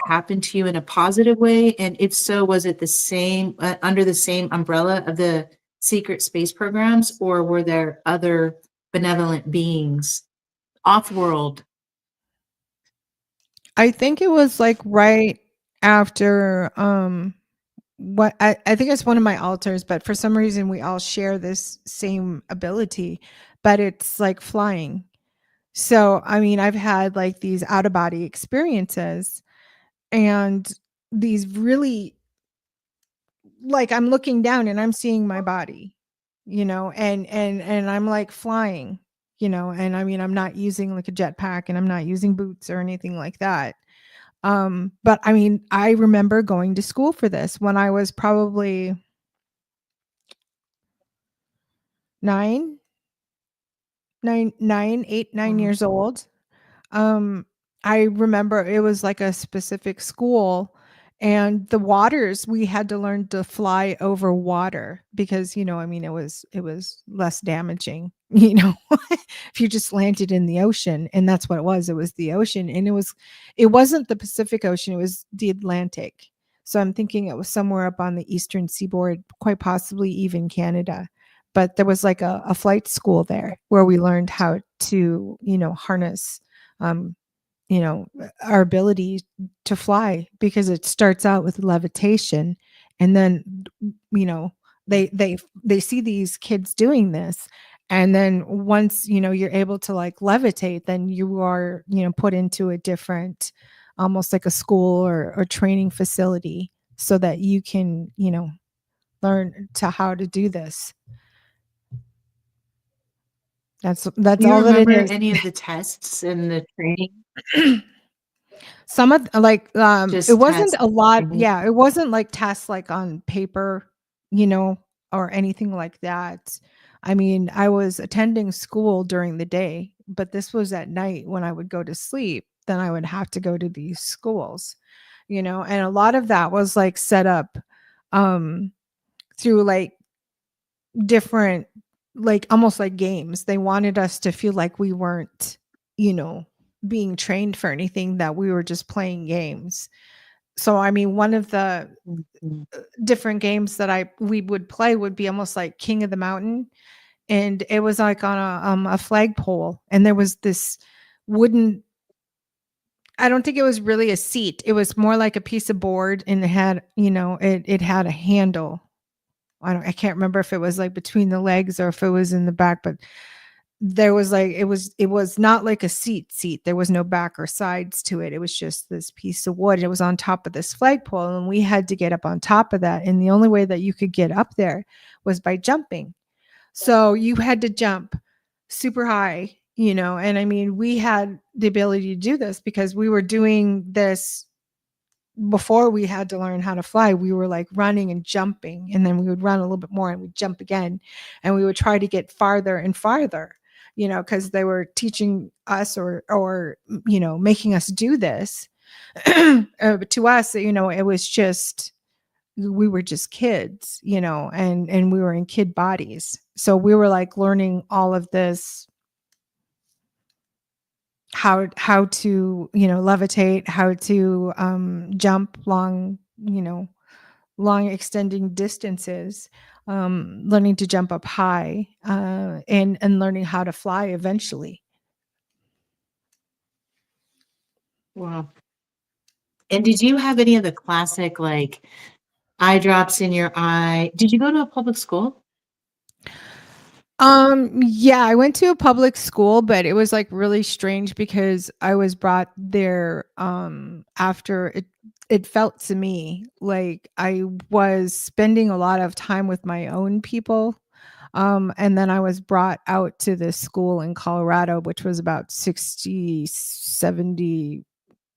happened to you in a positive way? And if so, was it the same under the same umbrella of the secret space programs, or were there other benevolent beings off world? I think it was like right after what I think it's one of my altars, but for some reason we all share this same ability, but it's like flying. So, I mean, I've had like these out of body experiences, and these really, like, I'm looking down and I'm seeing my body, and I'm like flying, and I mean, I'm not using like a jetpack, and I'm not using boots or anything like that. But I mean, I remember going to school for this when I was probably 9, 9 years old. Um, I remember it was like a specific school, and the waters, we had to learn to fly over water because, I mean, it was less damaging, if you just landed in the ocean, and that's what it was. It was the ocean, and it wasn't the Pacific Ocean, it was the Atlantic. So I'm thinking it was somewhere up on the eastern seaboard, quite possibly even Canada. But there was like a flight school there where we learned how to, harness um, our ability to fly, because it starts out with levitation, and then, you know, they see these kids doing this, and then once, you're able to like levitate, then you are, put into a different, almost like a school or training facility, so that you can, learn to how to do this. That's Do you all that it remember is. any of the tests and the training? Some of like, it Just wasn't tests a lot. and Yeah, it wasn't like tests like on paper, you know, or anything like that. I mean, I was attending school during the day, but this was at night when I would go to sleep. Then I would have to go to these schools, and a lot of that was like set up um through like different, like almost like games. They wanted us to feel like we weren't, you know, being trained for anything, that we were just playing games. So I mean, one of the Mhm. different games that we would play would be almost like King of the Mountain, and it was like on a flagpole, and there was this wooden, I don't think it was really a seat. It was more like a piece of board, and it had, it had a handle. I can't remember if it was like between the legs or if it was in the back, but there was like, it was not like a seat. There was no back or sides to it. It was just this piece of wood. It was on top of this flagpole, and we had to get up on top of that. And the only way that you could get up there was by jumping. So you had to jump super high, and I mean, we had the ability to do this because we were doing this before we had to learn how to fly. We were like running and jumping, and then we would run a little bit more and we'd jump again, and we would try to get farther and farther, because they were teaching us, or making us do this. But to us, it was just, we were just kids, and we were in kid bodies, so we were like learning all of this, how to, levitate, how to jump long, long extending distances, learning to jump up high, and learning how to fly eventually. Wow. And did you have any of the classic like eye drops in your eye? Did you go to a public school? Yeah, I went to a public school, but it was like really strange because I was brought there after it felt to me like I was spending a lot of time with my own people. And then I was brought out to this school in Colorado, which was about 60, 70,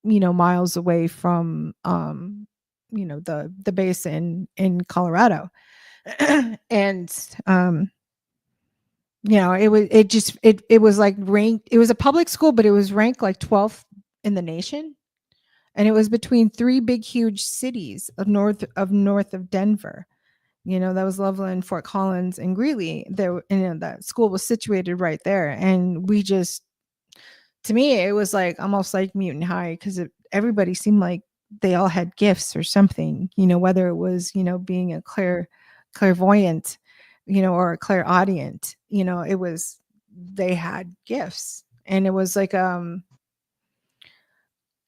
miles away from the base in Colorado. And it was like ranked, it was a public school, but it was ranked like 12th in the nation, and it was between three big huge cities north of Denver. That was Loveland, Fort Collins, and Greeley. There, that school was situated right there, and we just, to me, it was like almost like Mutant High, because everybody seemed like they all had gifts or something. Whether it was, being a clairvoyant, or a clairaudient. It was, they had gifts, and it was like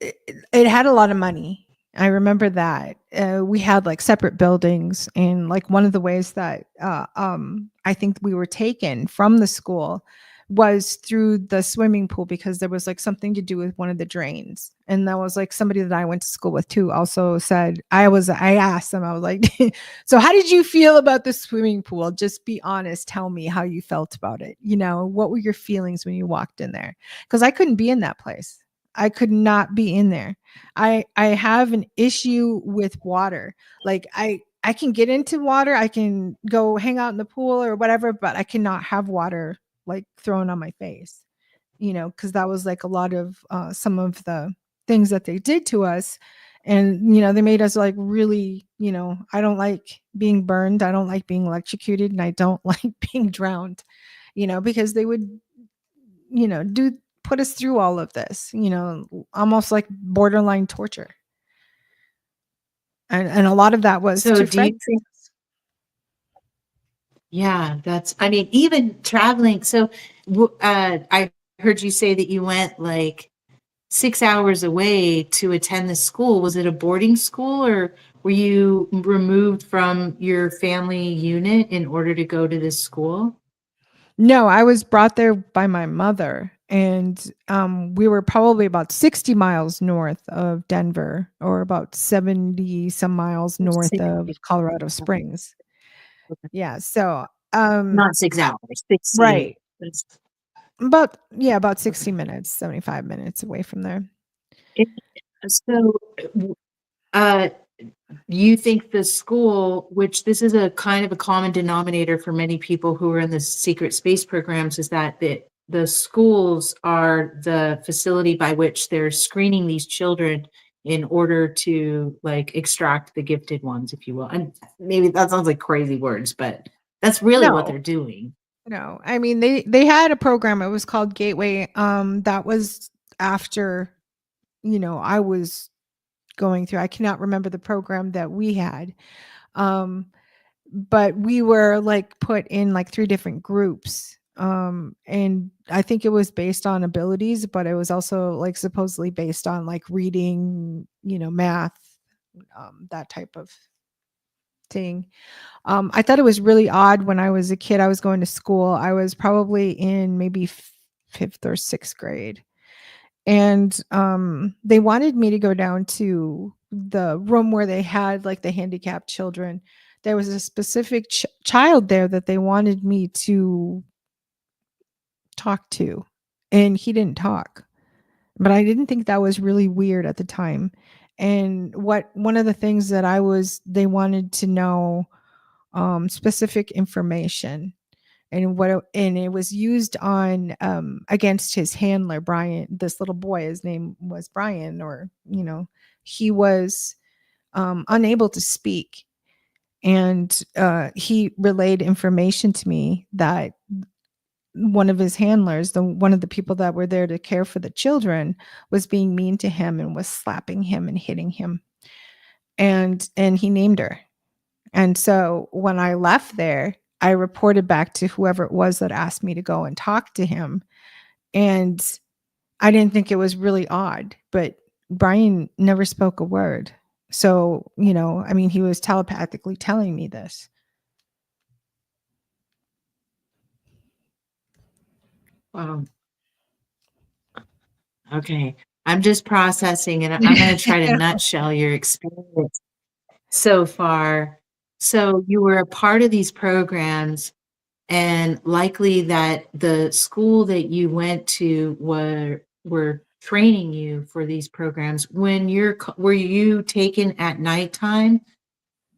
it had a lot of money. I remember that we had like separate buildings, and like one of the ways that I think we were taken from the school was through the swimming pool, because there was like something to do with one of the drains, and that was like somebody that I went to school with too also said, I asked them, I was like, so how did you feel about the swimming pool? Just be honest, tell me how you felt about it. What were your feelings when you walked in there? Because I couldn't be in that place. I could not be in there. I have an issue with water. Like I can get into water, I can go hang out in the pool or whatever, but I cannot have water like thrown on my face. Because that was like a lot of some of the things that they did to us. And they made us like really, I don't like being burned, I don't like being electrocuted, and I don't like being drowned, because they would do put us through all of this, almost like borderline torture. And a lot of that was So to do you friends. think, yeah, I mean, even traveling. So I heard you say that you went like 6 hours away to attend the school. Was it a boarding school, or were you removed from your family unit in order to go to this school? No, I was brought there by my mother, and we were probably about 60 miles north of Denver, or about 70 some miles north of 60. Colorado Springs. Okay. Yeah, so Not 6 hours, 60. right. That's- About okay. 60 minutes, 75 minutes away from there. It- So, uh, you think the school, which this is a kind of a common denominator for many people who are in the secret space programs, is that the schools are the facility by which they're screening these children in order to like extract the gifted ones, if you will. And maybe that sounds like crazy words, but that's really what No, they're doing. no. I mean, they had a program. It was called Gateway. That was after, I was going through. I cannot remember the program that we had. Um, but we were like put in like 3 different groups. And I think it was based on abilities, but it was also like supposedly based on like reading, math, that type of thing. I thought it was really odd when I was a kid. I was going to school. I was probably in maybe 5th or 6th grade. And they wanted me to go down to the room where they had like the handicapped children. There was a specific child there that they wanted me to talk to, and he didn't talk. But I didn't think that was really weird at the time. And one of the things that they wanted to know specific information, and it was used on against his handler Brian. This little boy, his name was Brian, or he was unable to speak, and he relayed information to me that one of his handlers, one of the people that were there to care for the children, was being mean to him and was slapping him and hitting him, and he named her. And so when I left there, I reported back to whoever it was that asked me to go and talk to him. And I didn't think it was really odd, but Brian never spoke a word. So, I mean, he was telepathically telling me this. Wow. Okay. I'm just processing, and I'm going to try to nutshell your experience so far. So you were a part of these programs, and likely that the school that you went to were training you for these programs. Were you taken at nighttime?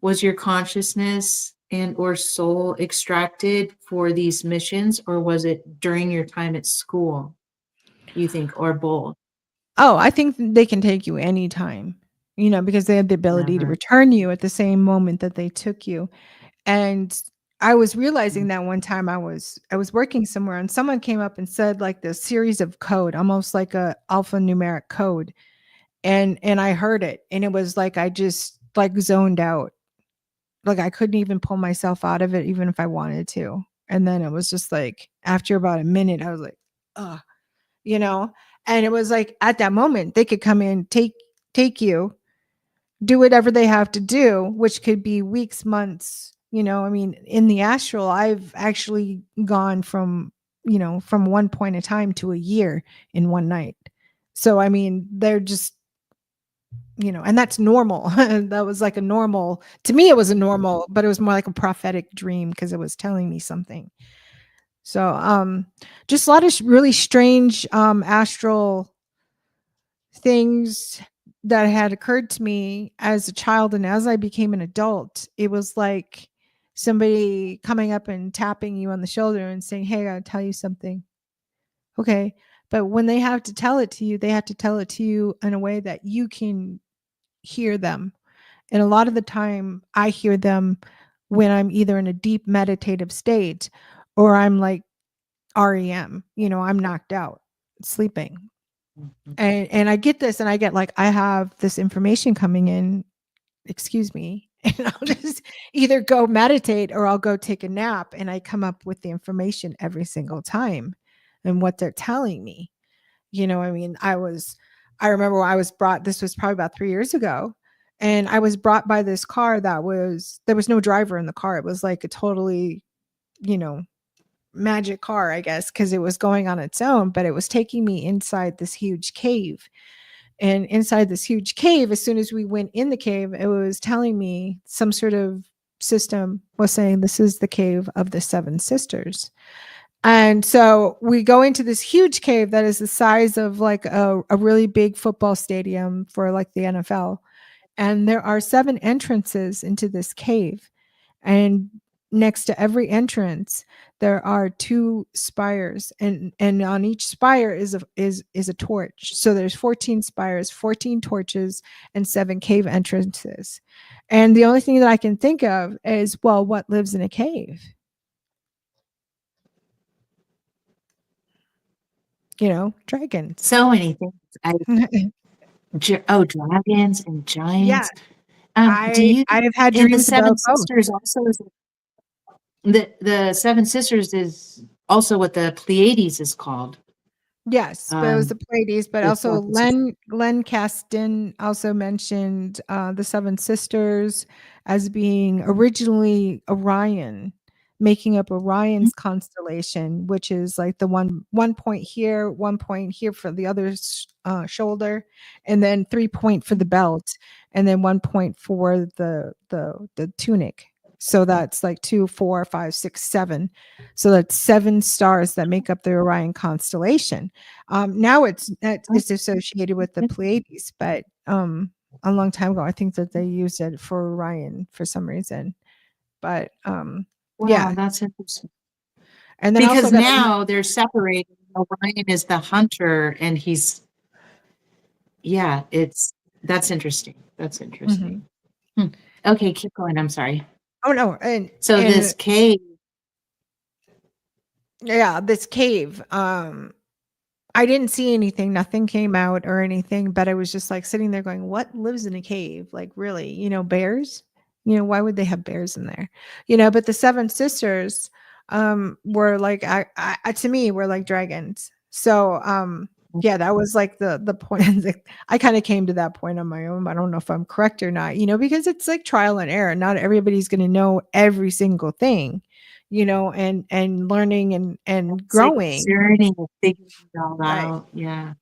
Was your consciousness and or soul extracted for these missions, or was it during your time at school, you think, or both? Oh, I think they can take you anytime, because they had the ability to Never. return you at the same moment that they took you. And I was realizing that one time I was working somewhere, and someone came up and said like this series of code, almost like a alphanumeric code. And I heard it, and it was like I just like zoned out. Like I couldn't even pull myself out of it even if I wanted to. And then it was just like after about a minute, I was like, "Ugh," you know? And it was like at that moment they could come in, take you, do whatever they have to do, which could be weeks, months. I mean, in the astral, I've actually gone from one point in time to a year in one night. So, I mean, they're just, and that's normal. That was like a normal, to me, it was a normal, but it was more like a prophetic dream because it was telling me something. So, just a lot of really strange astral things that had occurred to me as a child and as I became an adult. It was like somebody coming up and tapping you on the shoulder and saying, "Hey, I gotta tell you something." Okay. But when they have to tell it to you, they have to tell it to you in a way that you can hear them. And a lot of the time, I hear them when I'm either in a deep meditative state or I'm like REM, I'm knocked out, sleeping. Mhm. And I get this and I get like, I have this information coming in, excuse me. And I'll just either go meditate or I'll go take a nap. And I come up with the information every single time and what they're telling me. I mean, I remember when I was brought, this was probably about 3 years ago. And I was brought by this car there was no driver in the car. It was like a totally, you know, magic car, I guess, because it was going on its own, but it was taking me inside this huge cave. And inside this huge cave, as soon as we went in the cave, it was telling me some sort of system was saying, this is the cave of the seven sisters. And so we go into this huge cave that is the size of like a really big football stadium for like the NFL. And there are 7 entrances into this cave. And next to every entrance, there are 2 spires, and on each spire is a torch. So there's 14 spires, 14 torches, and 7 cave entrances. And the only thing that I can think of is, well, what lives in a cave? Dragons. So many things. Dragons and Yeah, giants. Do I you I have had and the dreams Seven about both. Sisters also is the Seven Sisters is also what the Pleiades is called. Yes, but it was the Um, Pleiades, but the also Seven Sisters. Len Caston also mentioned the Seven Sisters as being originally Orion, making up Orion's constellation, which is like the one point here, 1 point here for the other's shoulder, and then 3 point for the belt, and then 1 point for the tunic. So that's like 2, 4, 5, 6, 7. So that's 7 stars that make up the Orion constellation. Now it's associated with the Pleiades, but a long time ago, I think that they used it for Orion for some reason. But Wow, yeah, that's interesting. and then I also Because got now they're separated. Orion is the hunter, and that's interesting. That's Mhm. interesting. Hmm. Okay, keep going. I'm sorry. Oh no, and So this cave. yeah, this cave. I didn't see anything. Nothing came out or anything, but I was just like sitting there going, what lives in a cave? Like, really, bears? Why would they have bears in there? But the seven sisters were like, to me, were like dragons. So, yeah, that was like the point. I kind of came to that point on my own. I don't know if I'm correct or not, because it's like trial and error. Not everybody's going to know every single thing, and learning and It's like a growing. journey of figuring it all Right. out. Yeah.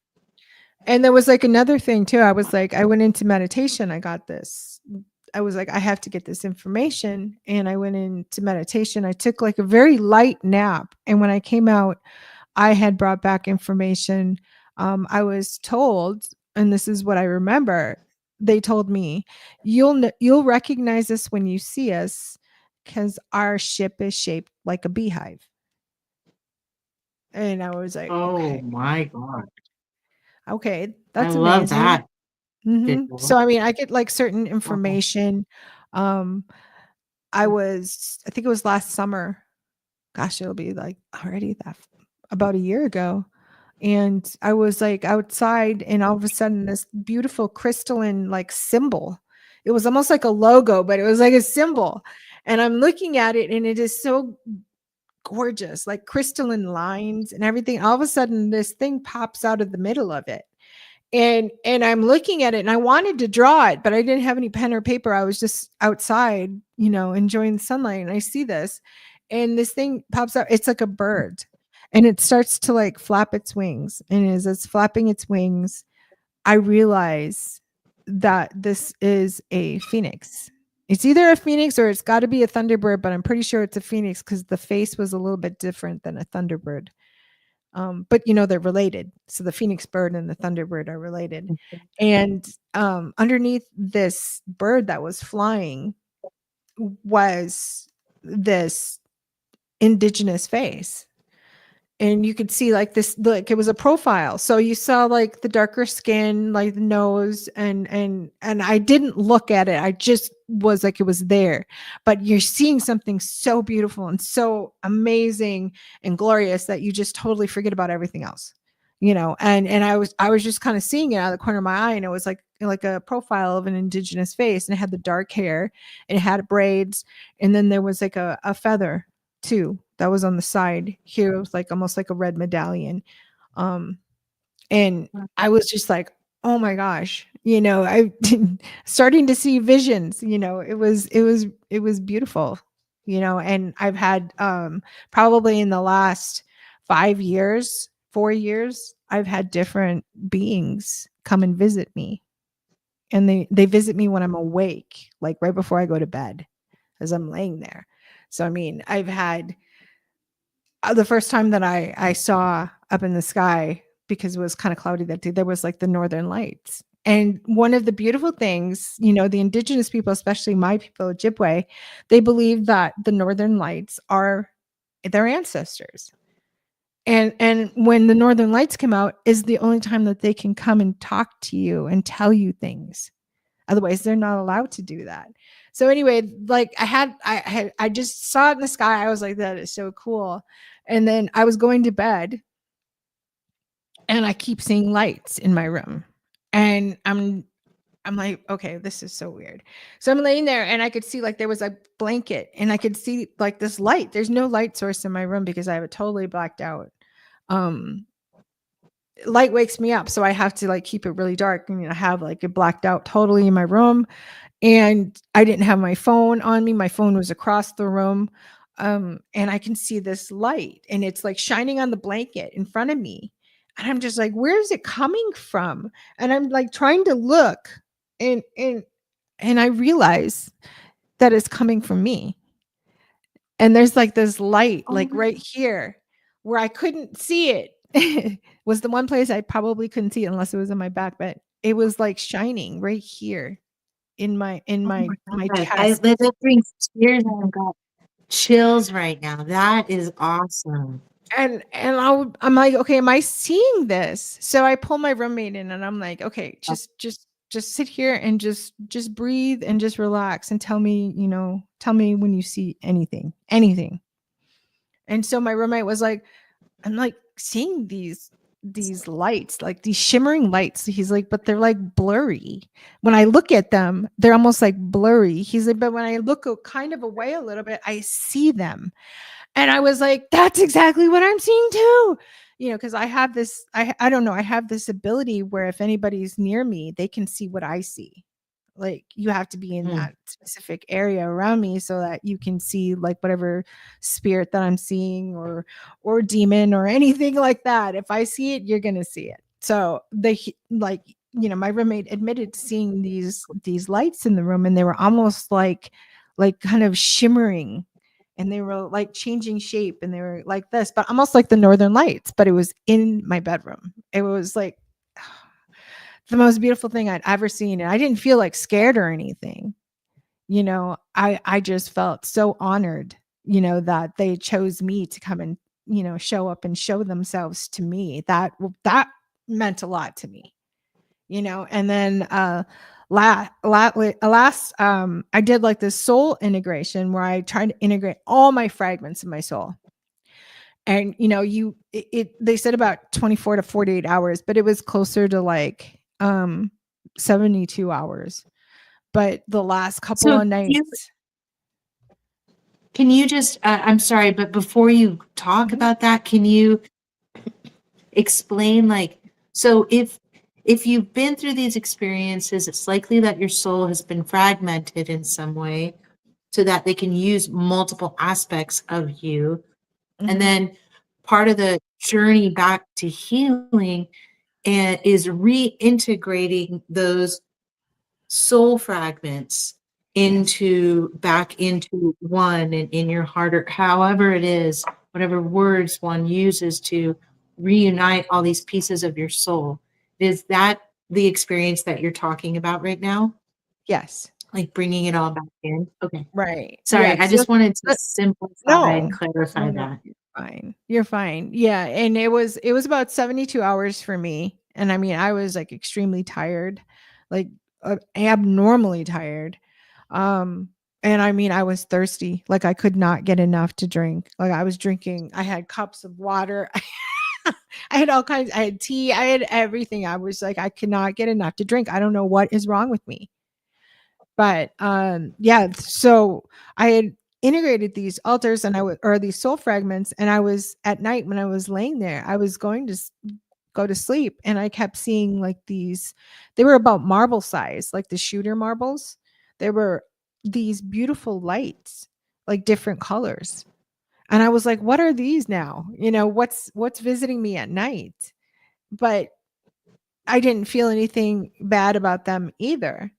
And there was like another thing too. I was like, I went into meditation. I got this. I was like, I have to get this information. And I went into meditation. I took like a very light nap. And when I came out, I had brought back information. I was told, and this is what I remember, they told me, you'll recognize us when you see us because our ship is shaped like a beehive. And I was like, Oh okay, my God. okay, I that's love amazing. that So, visual. I mean, I get, like, certain Wow. information. Um, I think it was last summer. Gosh, it'll be, like, already about a year ago, and I was, like, outside, and all of a sudden, this beautiful crystalline, like, symbol. It was almost like a logo, but it was like a symbol, and I'm looking at it, and it is so gorgeous, like, crystalline lines and everything. All of a sudden, this thing pops out of the middle of it. And I'm looking at it and I wanted to draw it, but I didn't have any pen or paper. I was just outside, enjoying the sunlight. And I see this, and this thing pops out. It's like a bird, and it starts to like flap its wings. And as it's flapping its wings, I realize that this is a phoenix. It's either a phoenix or it's got to be a thunderbird, but I'm pretty sure it's a phoenix because the face was a little bit different than a thunderbird. But they're related. So the phoenix bird and the thunderbird are related. And underneath this bird that was flying was this indigenous face, and you could see like this, like it was a profile, so you saw like the darker skin, like the nose, and I didn't look at it, I just was like, it was there. But you're seeing something so beautiful and so amazing and glorious that you just totally forget about everything else, and I was just kind of seeing it out of the corner of my eye, and it was like a profile of an indigenous face, and it had the dark hair, and it had braids, and then there was like a feather too that was on the side here. It was like almost like a red medallion. Um, and I was just like, oh my gosh, I starting to see visions, it was beautiful, and I've had probably in the last 5 years, 4 years, I've had different beings come and visit me. And they visit me when I'm awake, like right before I go to bed, as I'm laying there. So I mean, I've had the first time that I saw up in the sky, because it was kind of cloudy that day, there was like the northern lights. And one of the beautiful things, the indigenous people, especially my people, Ojibwe, they believe that the northern lights are their ancestors. And when the northern lights come out is the only time that they can come and talk to you and tell you things. Otherwise, they're not allowed to do that. So anyway, like I just saw it in the sky. I was like, that is so cool. And then I was going to bed and I keep seeing lights in my room. And I'm like, okay, this is so weird. So I'm laying there and I could see like there was a blanket and I could see like this light. There's no light source in my room because I have it totally blacked out. Um Light wakes me up, so I have to like keep it really dark. I have like it blacked out totally in my room. And I didn't have my phone on me. My phone was across the room. And I can see this light and it's like shining on the blanket in front of me. And I'm just like, where is it coming from? And I'm like trying to look, and I realize that it's coming from me. And there's like this light Oh like my right here where I couldn't see it. Was the one place I probably couldn't see it unless it was in my back, but it was like shining right here in my in oh my my my God. chest. That brings tears and I've got chills right now. That is awesome. And I'm like, okay, am I seeing this? So I pull my roommate in and I'm like, okay, just sit here and just breathe and just relax and tell me when you see anything. And so my roommate was like, I'm like seeing these lights, like these shimmering lights. He's like, but they're like blurry. When I look at them, they're almost like blurry. He's like, but when I look kind of away a little bit, I see them. And I was like, that's exactly what I'm seeing too. Because I have this, I don't know, I have this ability where if anybody's near me, they can see what I see. Like you have to be in Mm. that specific area around me so that you can see like whatever spirit that I'm seeing, or demon or anything like that. If I see it, you're gonna see it. So like my roommate admitted to seeing these lights in the room, and they were almost like kind of shimmering, and they were like changing shape, and they were like this, but almost like the northern lights, but it was in my bedroom. It was like the most beautiful thing I'd ever seen, and I didn't feel like scared or anything. I just felt so honored, that they chose me to come and, show up and show themselves to me. That meant a lot to me, and then last I did like this soul integration where I tried to integrate all my fragments of my soul. And they said about 24 to 48 hours, but it was closer to like 72 hours. But the last couple So of nights. can you just, I'm sorry, but before you talk Mhm, about that, can you explain like, so if you've been through these experiences, it's likely that your soul has been fragmented in some way so that they can use multiple aspects of you. And mhm, then part of the journey back to healing and is reintegrating those soul fragments yes. into back into one and in your heart, or however it is, whatever words one uses to reunite all these pieces of your soul. Is that the experience that you're talking about right now? Yes. Like bringing it all back in? Okay. Right. Yeah. Sorry, I just wanted to simplify and No. clarify No, that. you're fine. You're fine. Yeah, and it was about 72 hours for me, and I mean, I was, like, extremely tired, like, abnormally tired, um, and I mean, I was thirsty, like, I could not get enough to drink, like, I had cups of water, I had all kinds I had tea, I had everything, I was like, I could not get enough to drink, I don't know what is wrong with me. But, yeah, so I had integrated these altars and or these soul fragments, and I was at night when I was laying there, I was going to go to sleep, and I kept seeing like these they were about marble size, like the shooter marbles. They were these beautiful lights, like different colors. And I was like, what are these now? What's visiting me at night? But I didn't feel anything bad about them either.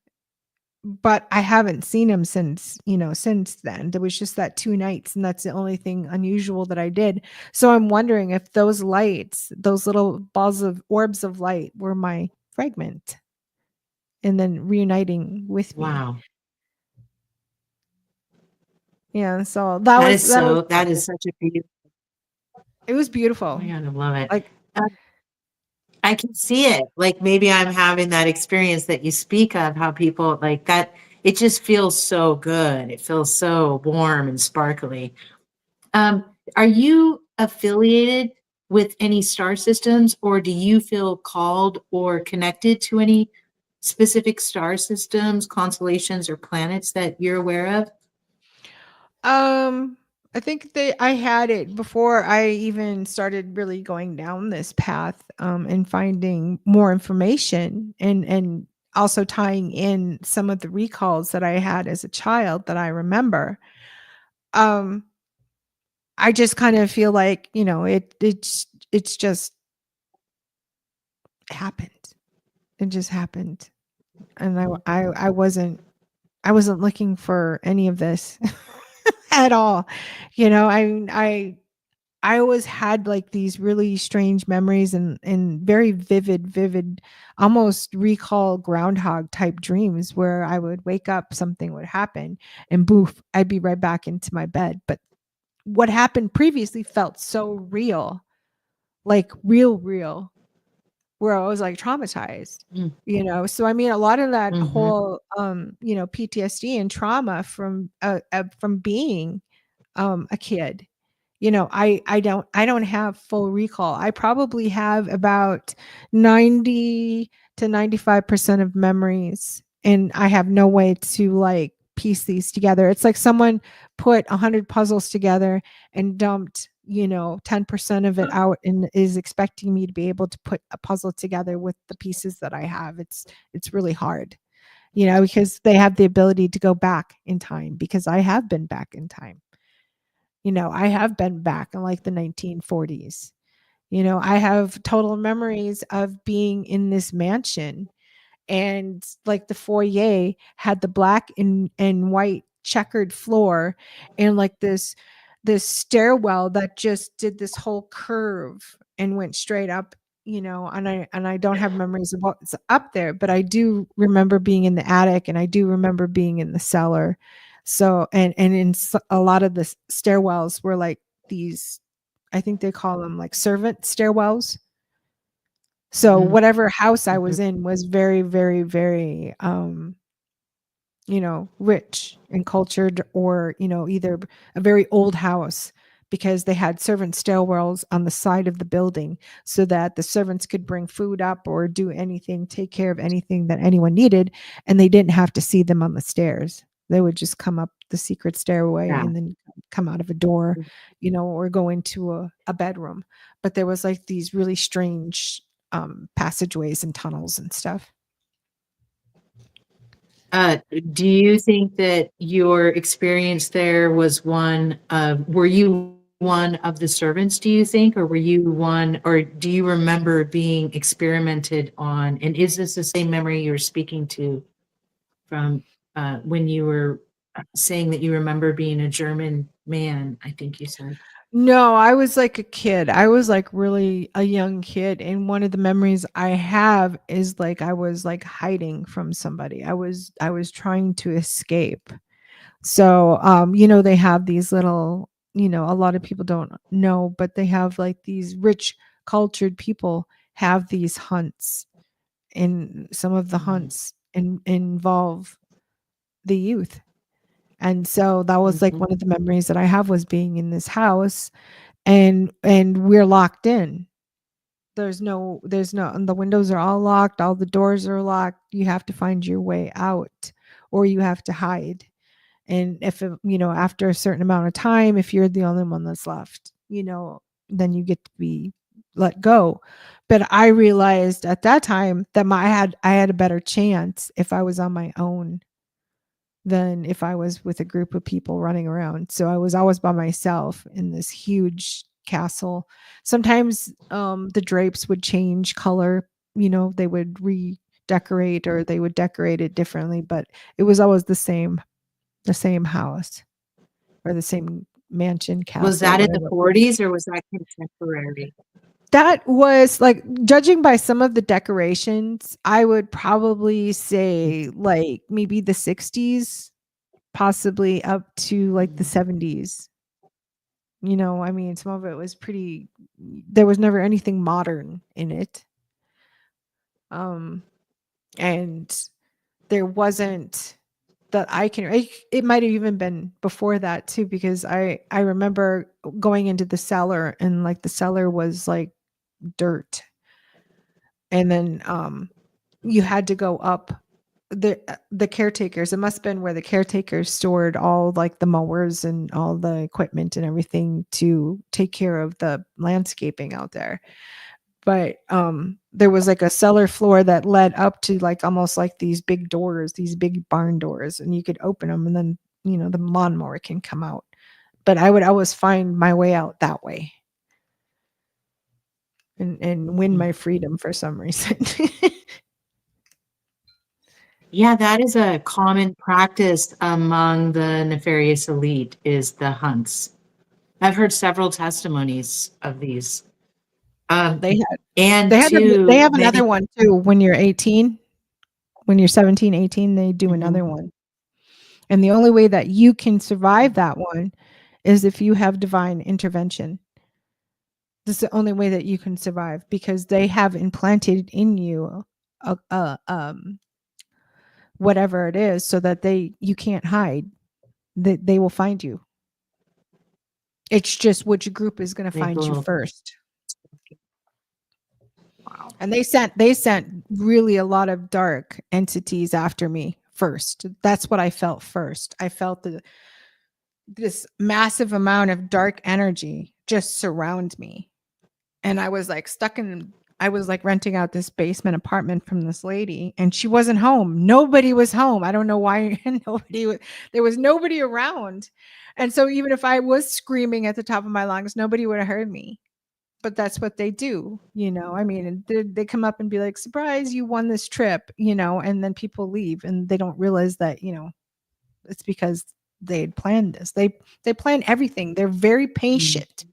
But I haven't seen him since then. There was just that 2 nights, and that's the only thing unusual that I did. So I'm wondering if those lights, those little balls of orbs of light were my fragment and then reuniting with me. Wow. Yeah, so that was That is such a beautiful. it was Oh my beautiful. God, I love it. Like, Uh, I can see it. Like maybe I'm having that experience that you speak of, how people like that. It just feels so good. It feels so warm and sparkly. Um, are you affiliated with any star systems, or do you feel called or connected to any specific star systems, constellations, or planets that you're aware of? um, I think I had it before I even started really going down this path, and finding more information and also tying in some of the recalls that I had as a child that I remember. Um, I just kind of feel like, it's just happened. It just happened. And I wasn't looking for any of this at all. I always had like these really strange memories and very vivid, almost recall groundhog type dreams where I would wake up, something would happen, and boof, I'd be right back into my bed. But what happened previously felt so real, like real, where I was like traumatized. Mm, So I mean, a lot of that mhm. whole PTSD and trauma from being a kid. I don't have full recall. I probably have about 90 to 95% of memories, and I have no way to like piece these together. It's like someone put 100 puzzles together and dumped 10% of it out and is expecting me to be able to put a puzzle together with the pieces that I have. It's really hard, because they have the ability to go back in time, because I have been back in time. I have been back in like the 1940s. I have total memories of being in this mansion, and like the foyer had the black and white checkered floor, and like this stairwell that just did this whole curve and went straight up. And I don't have memories of what's up there, but I do remember being in the attic, and I do remember being in the cellar. So and a lot of the stairwells were like these, I think they call them like servant stairwells. So Mhm, whatever house I mhm. was in was very, very, very, rich and cultured, or, either a very old house, because they had servant stairwells on the side of the building so that the servants could bring food up or do anything, take care of anything that anyone needed. And they didn't have to see them on the stairs. They would just come up the secret stairway Yeah. and then come out of a door, or go into a bedroom. But there was like these really strange passageways and tunnels and stuff. Uh, do you think that your experience there was were you one of the servants, do you think, or were you one, or do you remember being experimented on? And is this the same memory you're speaking to from when you were saying that you remember being a German man, I think you said? No, I was like a kid. I was like really a young kid. And one of the memories I have is like I was like hiding from somebody. I was trying to escape. So they have these little, a lot of people don't know, but they have like these rich cultured people have these hunts. And some of the hunts involve the youth. And so that was like Mhm. one of the memories that I have was being in this house and we're locked in. There's no, and the windows are all locked, all the doors are locked. You have to find your way out or you have to hide. And if after a certain amount of time, if you're the only one that's left, then you get to be let go. But I realized at that time that I had a better chance if I was on my own than if I was with a group of people running around. So I was always by myself in this huge castle. Sometimes the drapes would change color, they would redecorate or they would decorate it differently, but it was always the same house or the same mansion, Was castle, that in the whatever it was. 40s or was that contemporary? That was like judging by some of the decorations, I would probably say like maybe the 60s, possibly up to like the 70s. I mean, some of it was pretty there was never anything modern in it. Um and there wasn't that it might have even been before that too because I remember going into the cellar and like the cellar was like dirt and then you had to go up the caretakers. It must have been where the caretakers stored all like the mowers and all the equipment and everything to take care of the landscaping out there. But there was like a cellar floor that led up to like almost like these big doors, these big barn doors, and you could open them and then the lawnmower can come out. But I would always find my way out that way and win Mm. my freedom for some reason. Yeah, that is a common practice among the nefarious elite is the hunts. I've heard several testimonies of these. Um, They had and they two, have many another one too when you're 18. When you're 17, 18, they do mhm, another one. And the only way that you can survive that one is if you have divine intervention. This is the only way that you can survive because they have implanted in you whatever it is so that you can't hide. They will find you. It's just which group is going to they find you will. first. Wow. And they sent really a lot of dark entities after me first. That's what I felt first. I felt this massive amount of dark energy just surround me. And I was like renting out this basement apartment from this lady and she wasn't home. Nobody was home. I don't know why there was nobody around. And so even if I was screaming at the top of my lungs, nobody would have heard me. But that's what they do, I mean, and they come up and be like, surprise, you won this trip, and then people leave and they don't realize that, it's because they had planned this. They plan everything. They're very patient,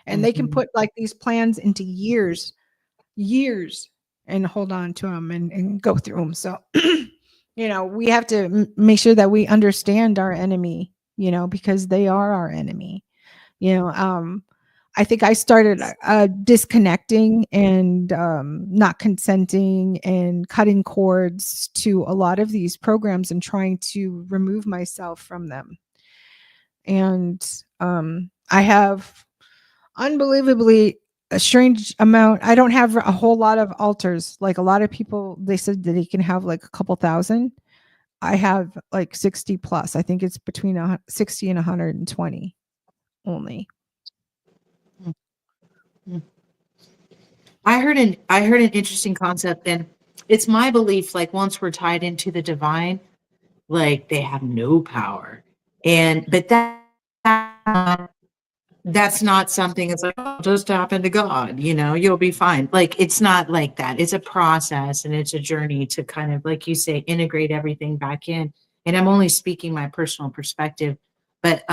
and they can Mhm. put like these plans into years, and hold on to them and go through them. So, we have to make sure that we understand our enemy, because they are our enemy. You know, I think I started disconnecting and not consenting and cutting cords to a lot of these programs and trying to remove myself from them. And I have unbelievably a strange amount. I don't have a whole lot of altars. Like a lot of people, they said that they can have like a couple thousand. I have like 60 plus. I think it's between 60 and 120 only. Mhm. I heard an interesting concept, and it's my belief, like once we're tied into the divine, like they have no power. And but that's not something it's like, oh, just tap into God, you'll be fine. Like it's not like that. It's a process and it's a journey to kind of, like you say, integrate everything back in. And I'm only speaking my personal perspective, but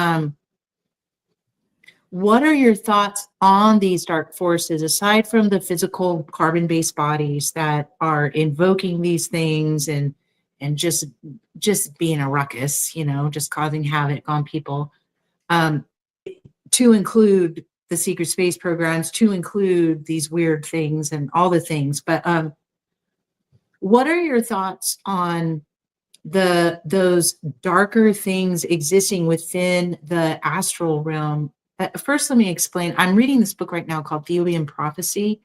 What are your thoughts on these dark forces, aside from the physical carbon-based bodies that are invoking these things and just being a ruckus, just causing havoc on people? Um, to include the secret space programs, to include these weird things and all the things. But what are your thoughts on those darker things existing within the astral realm? First, let me explain. I'm reading this book right now called Theobian Prophecy,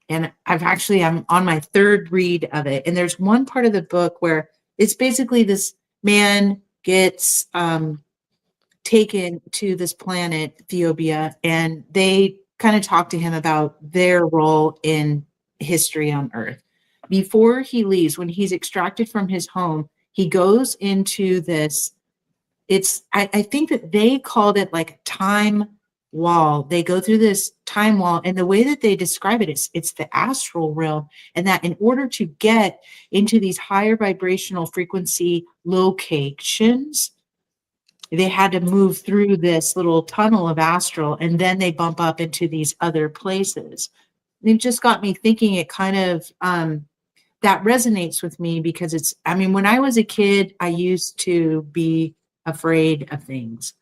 and I'm on my third read of it. And there's one part of the book where it's basically this man gets taken to this planet, Theobia, and they kind of talk to him about their role in history on Earth. Before he leaves, when he's extracted from his home, he goes into this. I think that they called it like a time wall. They go through this time wall, and the way that they describe it is it's the astral realm, and that in order to get into these higher vibrational frequency locations, they had to move through this little tunnel of astral, and then they bump up into these other places. It just got me thinking. It kind of that resonates with me because when I was a kid, I used to be afraid of things.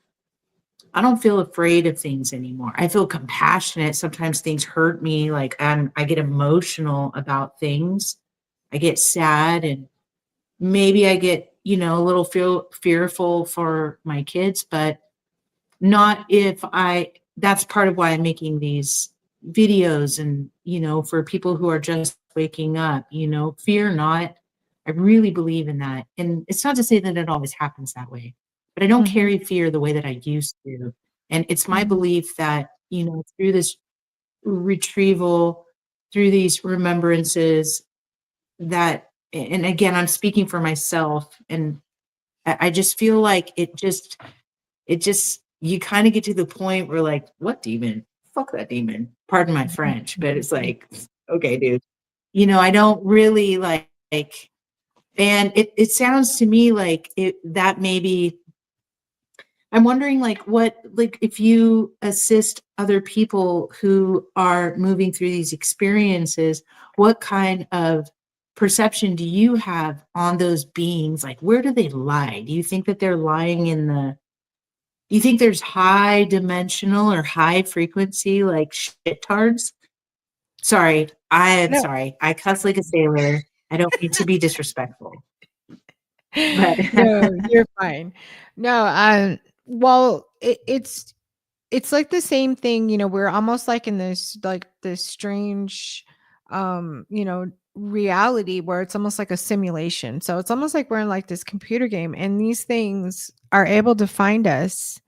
I don't feel afraid of things anymore. I feel compassionate. Sometimes things hurt me. Like I get emotional about things. I get sad, and maybe I get, a little fearful for my kids, but not if that's part of why I'm making these videos. And, for people who are just waking up, fear not. I really believe in that. And it's not to say that it always happens that way, but I don't Mhm, carry fear the way that I used to. And it's my mhm, belief that, through this retrieval, through these remembrances, that, and again, I'm speaking for myself, and I just feel like it just you kind of get to the point where, like, what demon? Fuck that demon. Pardon my French, but it's like, okay, dude. I don't really like, and it sounds to me like that maybe I'm wondering, like, if you assist other people who are moving through these experiences, what kind of perception do you have on those beings? Like, where do they lie? Do you think that they're lying do you think there's high dimensional or high frequency, like, shit-tards? Sorry, I am no. sorry. I cuss like a sailor. I don't mean to be disrespectful, but No, you're fine. No, well, it's like the same thing, we're almost like in this strange, reality where it's almost like a simulation. So it's almost like we're in like this computer game, and these things are able to find us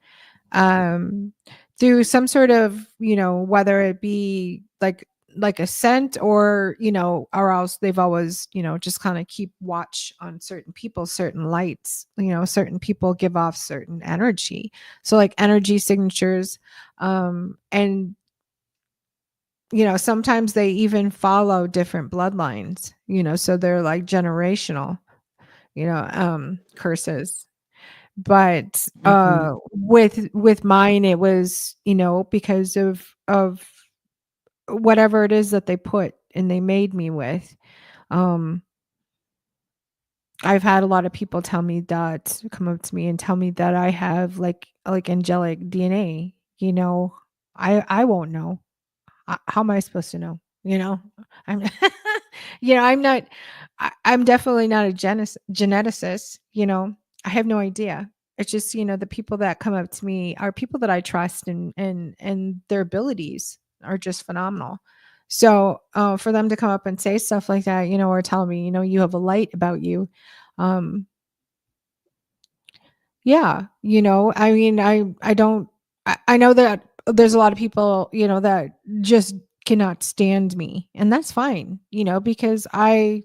um through some sort of, whether it be like a scent, or or else they've always, just kind of keep watch on certain people, certain lights, certain people give off certain energy, so like energy signatures. And sometimes they even follow different bloodlines, so they're like generational, curses. But Mhm. with mine, it was, because of whatever it is that they put and they made me with. um I've had a lot of people tell me that, come up to me and tell me that I have like angelic DNA. I won't know. How am I supposed to know? I'm I'm not. I'm definitely not a geneticist. I have no idea. It's just, the people that come up to me are people that I trust, and their abilities are just phenomenal. So for them to come up and say stuff like that, or tell me, you have a light about you. um, yeah, I mean, I don't I know that there's a lot of people, that just cannot stand me, and that's fine, because I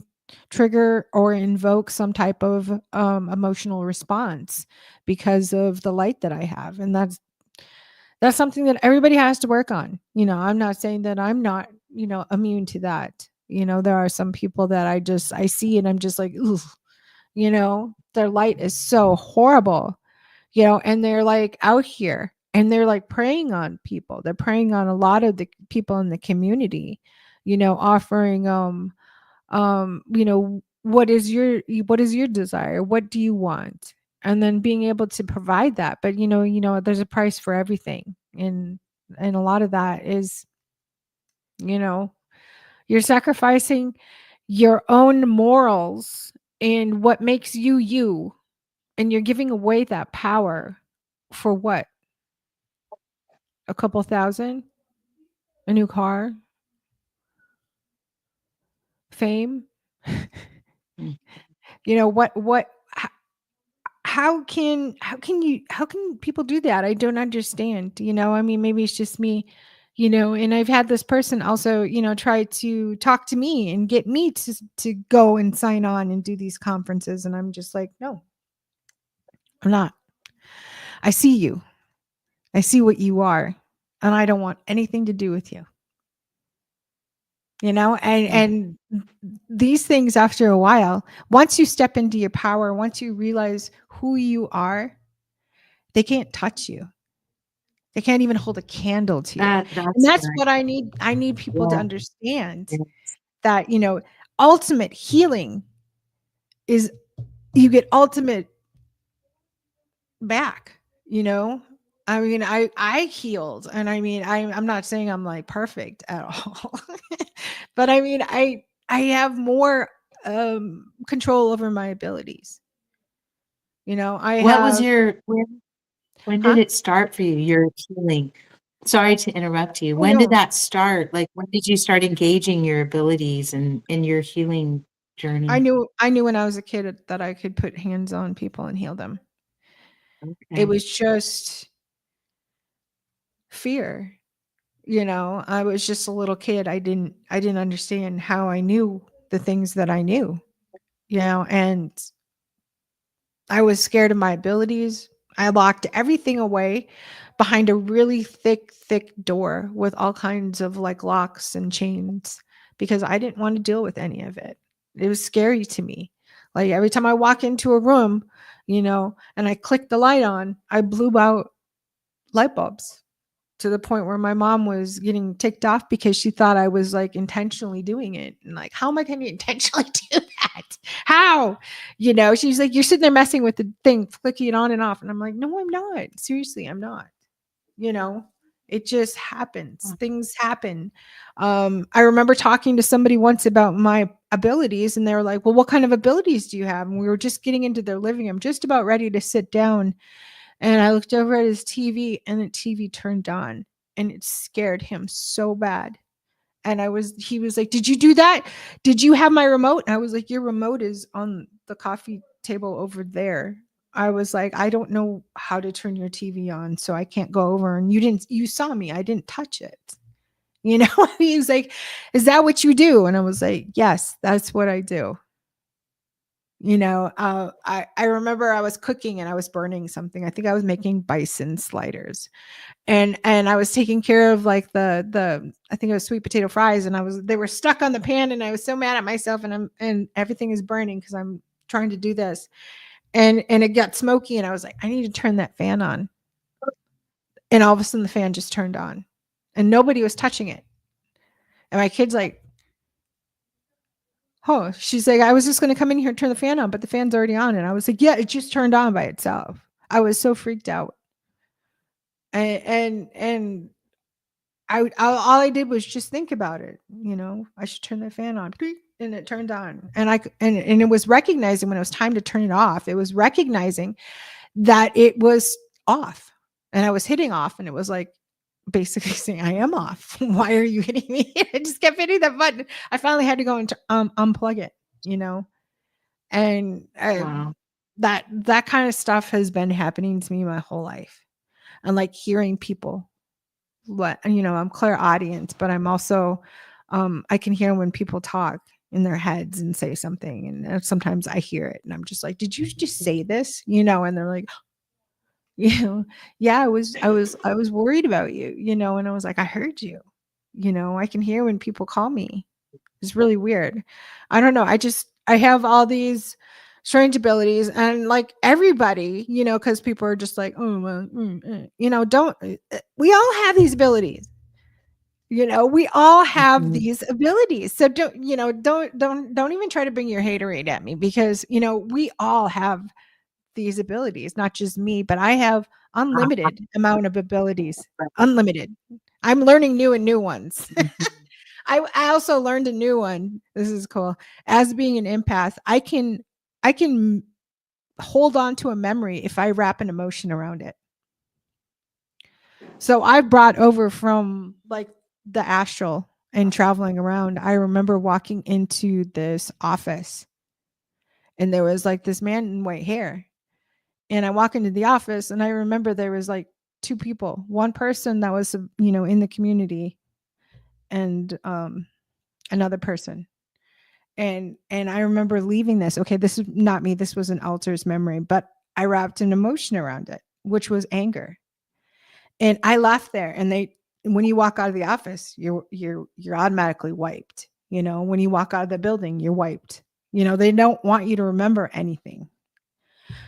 trigger or invoke some type of emotional response because of the light that I have, and that's something that everybody has to work on. I'm not saying that I'm not, immune to that. There are some people that I see and I'm just like, ooh, their light is so horrible, and they're like out here. and they're like preying on people. They're preying on a lot of the people in the community, offering what is your desire? What do you want? And then being able to provide that. But there's a price for everything. And a lot of that is, you know, you're sacrificing your own morals and what makes you you, and you're giving away that power for what? A couple thousand? A new car? Fame? Mm. What how can people do that? I don't understand. I mean, maybe it's just me, and I've had this person also, try to talk to me and get me to go and sign on and do these conferences, and I'm just like, no, I'm not. I see you. I see what you are, and I don't want anything to do with you. And these things, after a while, once you step into your power, once you realize who you are, they can't touch you. They can't even hold a candle to you. And That's that's right. what I need. I need people to Yeah. understand Yeah. that, ultimate healing is, you get ultimate back, I mean, I healed, and I mean, I'm not saying I'm like perfect at all. But I mean, I have more control over my abilities. I What was have. when did Huh? it start for you, your healing? Sorry to interrupt you. Oh When did no. that start? Like, when did you start engaging your abilities and in your healing I journey? knew I knew when I was a kid that I could put hands on people and heal them. It Okay. was just fear. I was just a little kid. I didn't understand how I knew the things that I knew, and I was scared of my abilities. I locked everything away behind a really thick door with all kinds of like locks and chains, because I didn't want to deal with any of it. It was scary to me. Like every time I walk into a room, and I click the light on, I blew out light bulbs, to the point where my mom was getting ticked off because she thought I was like intentionally doing it. And like, how am I going to intentionally do that? How? She's like, you're sitting there messing with the thing, clicking it on and off. And I'm like, no, I'm not. Seriously, I'm not. You know, it just happens. Things happen. I remember talking to somebody once about my abilities, and they were like, well, what kind of abilities do you have? And we were just getting into their living room, just about ready to sit down, and I looked over at his TV, and the TV turned on, and it scared him so bad. And he was like, did you do that? Did you have my remote? And I was like, your remote is on the coffee table over there. I was like, I don't know how to turn your TV on, so I can't go over. And you saw me. I didn't touch it. He was like, is that what you do? And I was like, yes, that's what I do. I remember I was cooking and I was burning something. I think I was making bison sliders, and I was taking care of like the I think it was sweet potato fries, and they were stuck on the pan, and I was so mad at myself, and everything is burning because I'm trying to do this, and it got smoky, and I was like, I need to turn that fan on, and all of a sudden the fan just turned on, and nobody was touching it, and my kid's like, oh, she's like, I was just going to come in here and turn the fan on, but the fan's already on. And I was like, yeah, it just turned on by itself. I was so freaked out. And all I did was just think about it. I should turn the fan on, and it turned on. And it was recognizing when it was time to turn it off. It was recognizing that it was off, and I was hitting off, and it was like basically saying, I am off. Why are you hitting me? I just kept hitting that button. I finally had to go and unplug it, and Wow. that kind of stuff has been happening to me my whole life. And like hearing people, I'm clairaudient, but I'm also I can hear when people talk in their heads and say something, and sometimes I hear it and I'm just like, did you just say this? And they're like, yeah, I was worried about you, and I was like, I heard you. I can hear when people call me. It's really weird. I don't know. I have all these strange abilities. And like everybody, you know, because people are just like, oh, well, you know, don't we all have these abilities? You know, we all have Mhm. these abilities. So don't, you know, don't even try to bring your haterade at me, because, you know, we all have these abilities, not just me, but I have unlimited amount of abilities. Unlimited. I'm learning new ones. Mhm. I also learned a new one. This is cool. As being an empath, I can hold on to a memory if I wrap an emotion around it. So I've brought over from like the astral and traveling around. I remember walking into this office and there was like this man in white hair. And I walk into the office and I remember there was like two people, one person that was, you know, in the community, and another person. And I remember leaving this. Okay, this is not me. This was an alter's memory, but I wrapped an emotion around it, which was anger. And I left there, and when you walk out of the office, you're automatically wiped. You know, when you walk out of the building, you're wiped. You know, they don't want you to remember anything.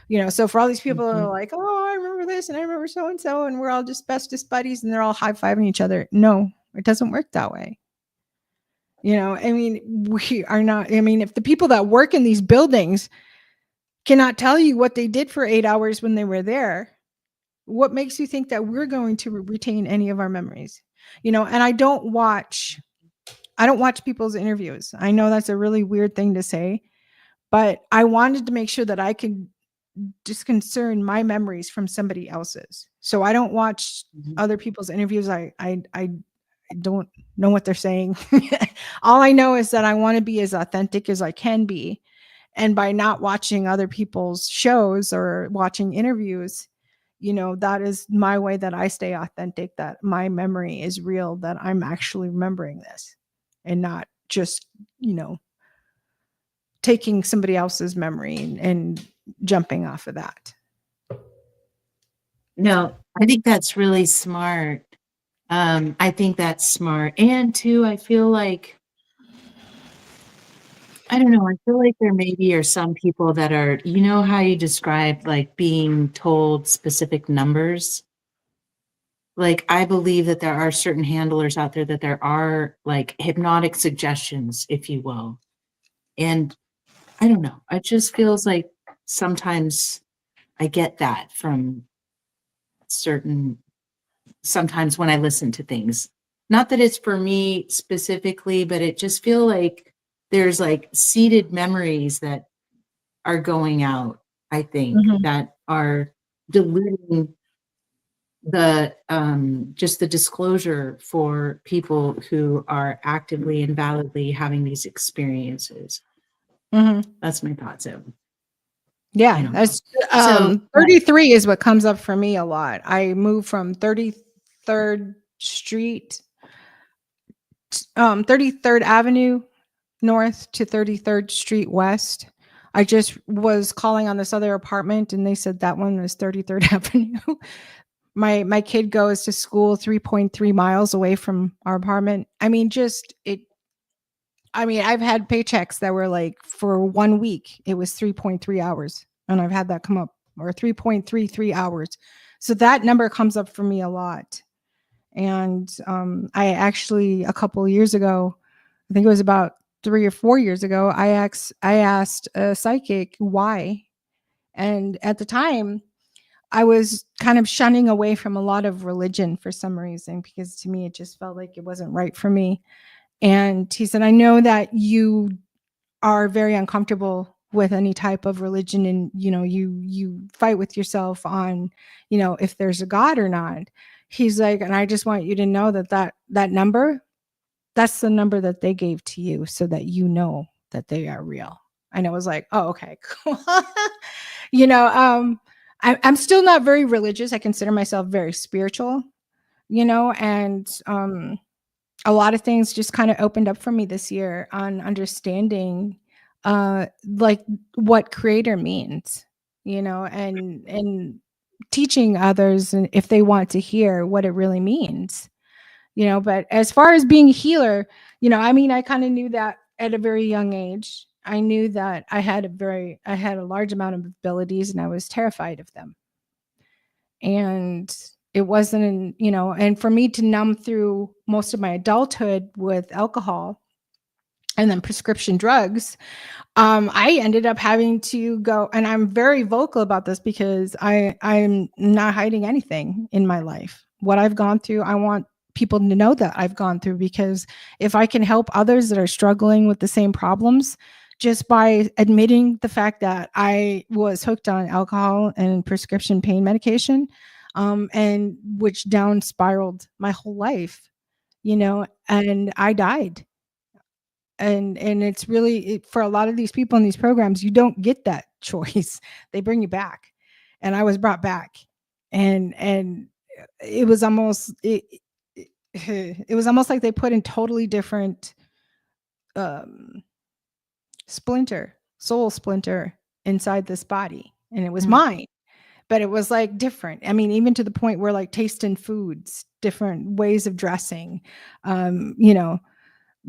You know, so for all these people that are Mhm. like, oh, I remember this and I remember so and so, and we're all just bestest buddies and they're all high-fiving each other. No, it doesn't work that way. You know, I mean, we are not, I mean, if the people that work in these buildings cannot tell you what they did for 8 hours when they were there, what makes you think that we're going to retain any of our memories? You know, and I don't watch people's interviews. I know that's a really weird thing to say, but I wanted to make sure that I could disconcern my memories from somebody else's. So I don't watch Mhm. other people's interviews. I don't know what they're saying. All I know is that I want to be as authentic as I can be. And by not watching other people's shows or watching interviews, you know, that is my way that I stay authentic, that my memory is real, that I'm actually remembering this and not just, you know, taking somebody else's memory and jumping off of that. No, I think that's really smart. I think that's smart. And too, I feel like, I don't know, I feel like there maybe are some people that are, you know, how you described like being told specific numbers? Like, I believe that there are certain handlers out there that there are like hypnotic suggestions, if you will. And I don't know, it just feels like sometimes I get that from certain sometimes when I listen to things. Not that it's for me specifically, but it just feel like there's like seeded memories that are going out, I think, Mhm. that are diluting the just the disclosure for people who are actively and validly having these experiences. Mhm. That's my thoughts. So I Yeah, don't know. that's So 33 is what comes up for me a lot. I moved from 33rd Street, 33rd Avenue North to 33rd Street West. I just was calling on this other apartment and they said that one was 33rd Avenue. My kid goes to school 3.3 miles away from our apartment. I mean, just it I mean, I've had paychecks that were like for 1 week, it was 3.3 hours, and I've had that come up, or 3.33 hours. So that number comes up for me a lot. And I actually a couple of years ago, I think it was about 3 or 4 years ago, I asked a psychic why. And at the time, I was kind of shunning away from a lot of religion for some reason, because to me it just felt like it wasn't right for me. And he said, I know that you are very uncomfortable with any type of religion, and you know, you fight with yourself on, you know, if there's a God or not. He's like, and I just want you to know that that number, that's the number that they gave to you so that you know that they are real. And I was like, oh, okay, cool. You know, I'm still not very religious. I consider myself very spiritual, you know, and a lot of things just kind of opened up for me this year on understanding like what creator means, you know, and teaching others, and if they want to hear what it really means, you know. But as far as being a healer, you know, I mean, I kind of knew that at a very young age. I knew that I had a large amount of abilities and I was terrified of them. And it wasn't, and for me to numb through most of my adulthood with alcohol and then prescription drugs, I ended up having to go, and I'm very vocal about this because I'm not hiding anything in my life. What I've gone through, I want people to know that I've gone through, because if I can help others that are struggling with the same problems just by admitting the fact that I was hooked on alcohol and prescription pain medication, and which down spiraled my whole life, and I died. And it's really for a lot of these people in these programs, you don't get that choice. They bring you back, and I was brought back, and it was almost it was almost like they put in totally different um soul splinter inside this body, and it was mine, but it was like different. I mean, even to the point where like tasting foods, different ways of dressing,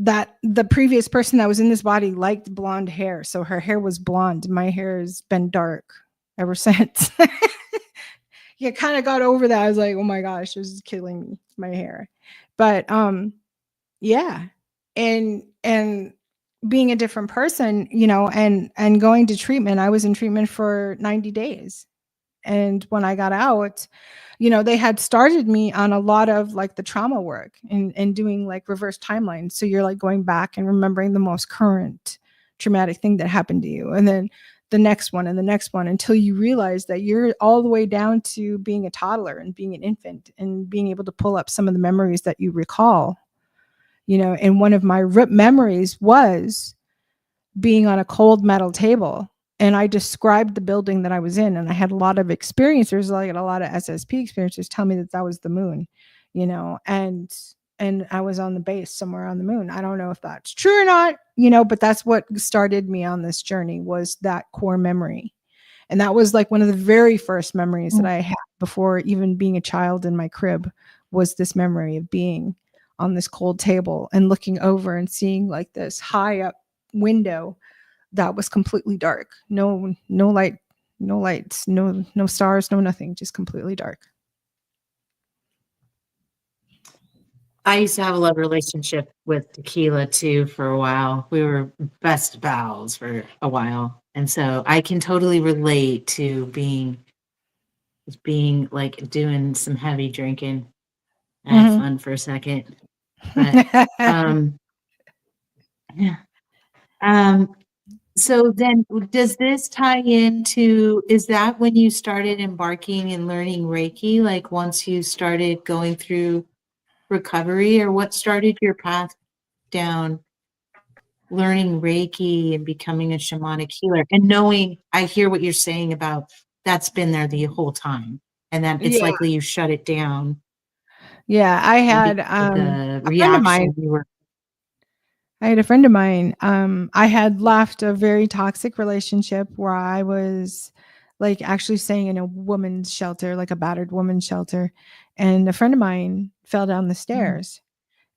that the previous person that was in this body liked blonde hair, so her hair was blonde. My hair has been dark ever since. Yeah, kind of got over that. I was like, oh my gosh, this is killing me, my hair. But yeah. And being a different person, and going to treatment. I was in treatment for 90 days. And when I got out, they had started me on a lot of like the trauma work and doing like reverse timelines. So you're like going back and remembering the most current traumatic thing that happened to you. And then the next one and the next one, until you realize that you're all the way down to being a toddler and being an infant and being able to pull up some of the memories that you recall. And one of my RIP memories was being on a cold metal table. And I described the building that I was in, and I had a lot of experiencers, like a lot of SSP experiencers, tell me that that was the moon, and I was on the base somewhere on the moon. I don't know if that's true or not, but that's what started me on this journey, was that core memory. And that was like one of the very first memories that I had before even being a child in my crib, was this memory of being on this cold table and looking over and seeing like this high up window that was completely dark. No light, no lights, no stars, no nothing, just completely dark. I used to have a love relationship with tequila too for a while. We were best pals for a while. And so I can totally relate to being like doing some heavy drinking. I had fun for a second. But yeah. So then does this tie into, is that when you started embarking and learning Reiki? Like once you started going through recovery, or what started your path down learning Reiki and becoming a shamanic healer, and knowing, I hear what you're saying about that's been there the whole time, and that it's Yeah. likely you shut it down. Yeah, I had The a friend of mine. reaction you were. I had a friend of mine. I had left a very toxic relationship where I was like actually staying in a woman's shelter, like a battered woman's shelter. And a friend of mine fell down the stairs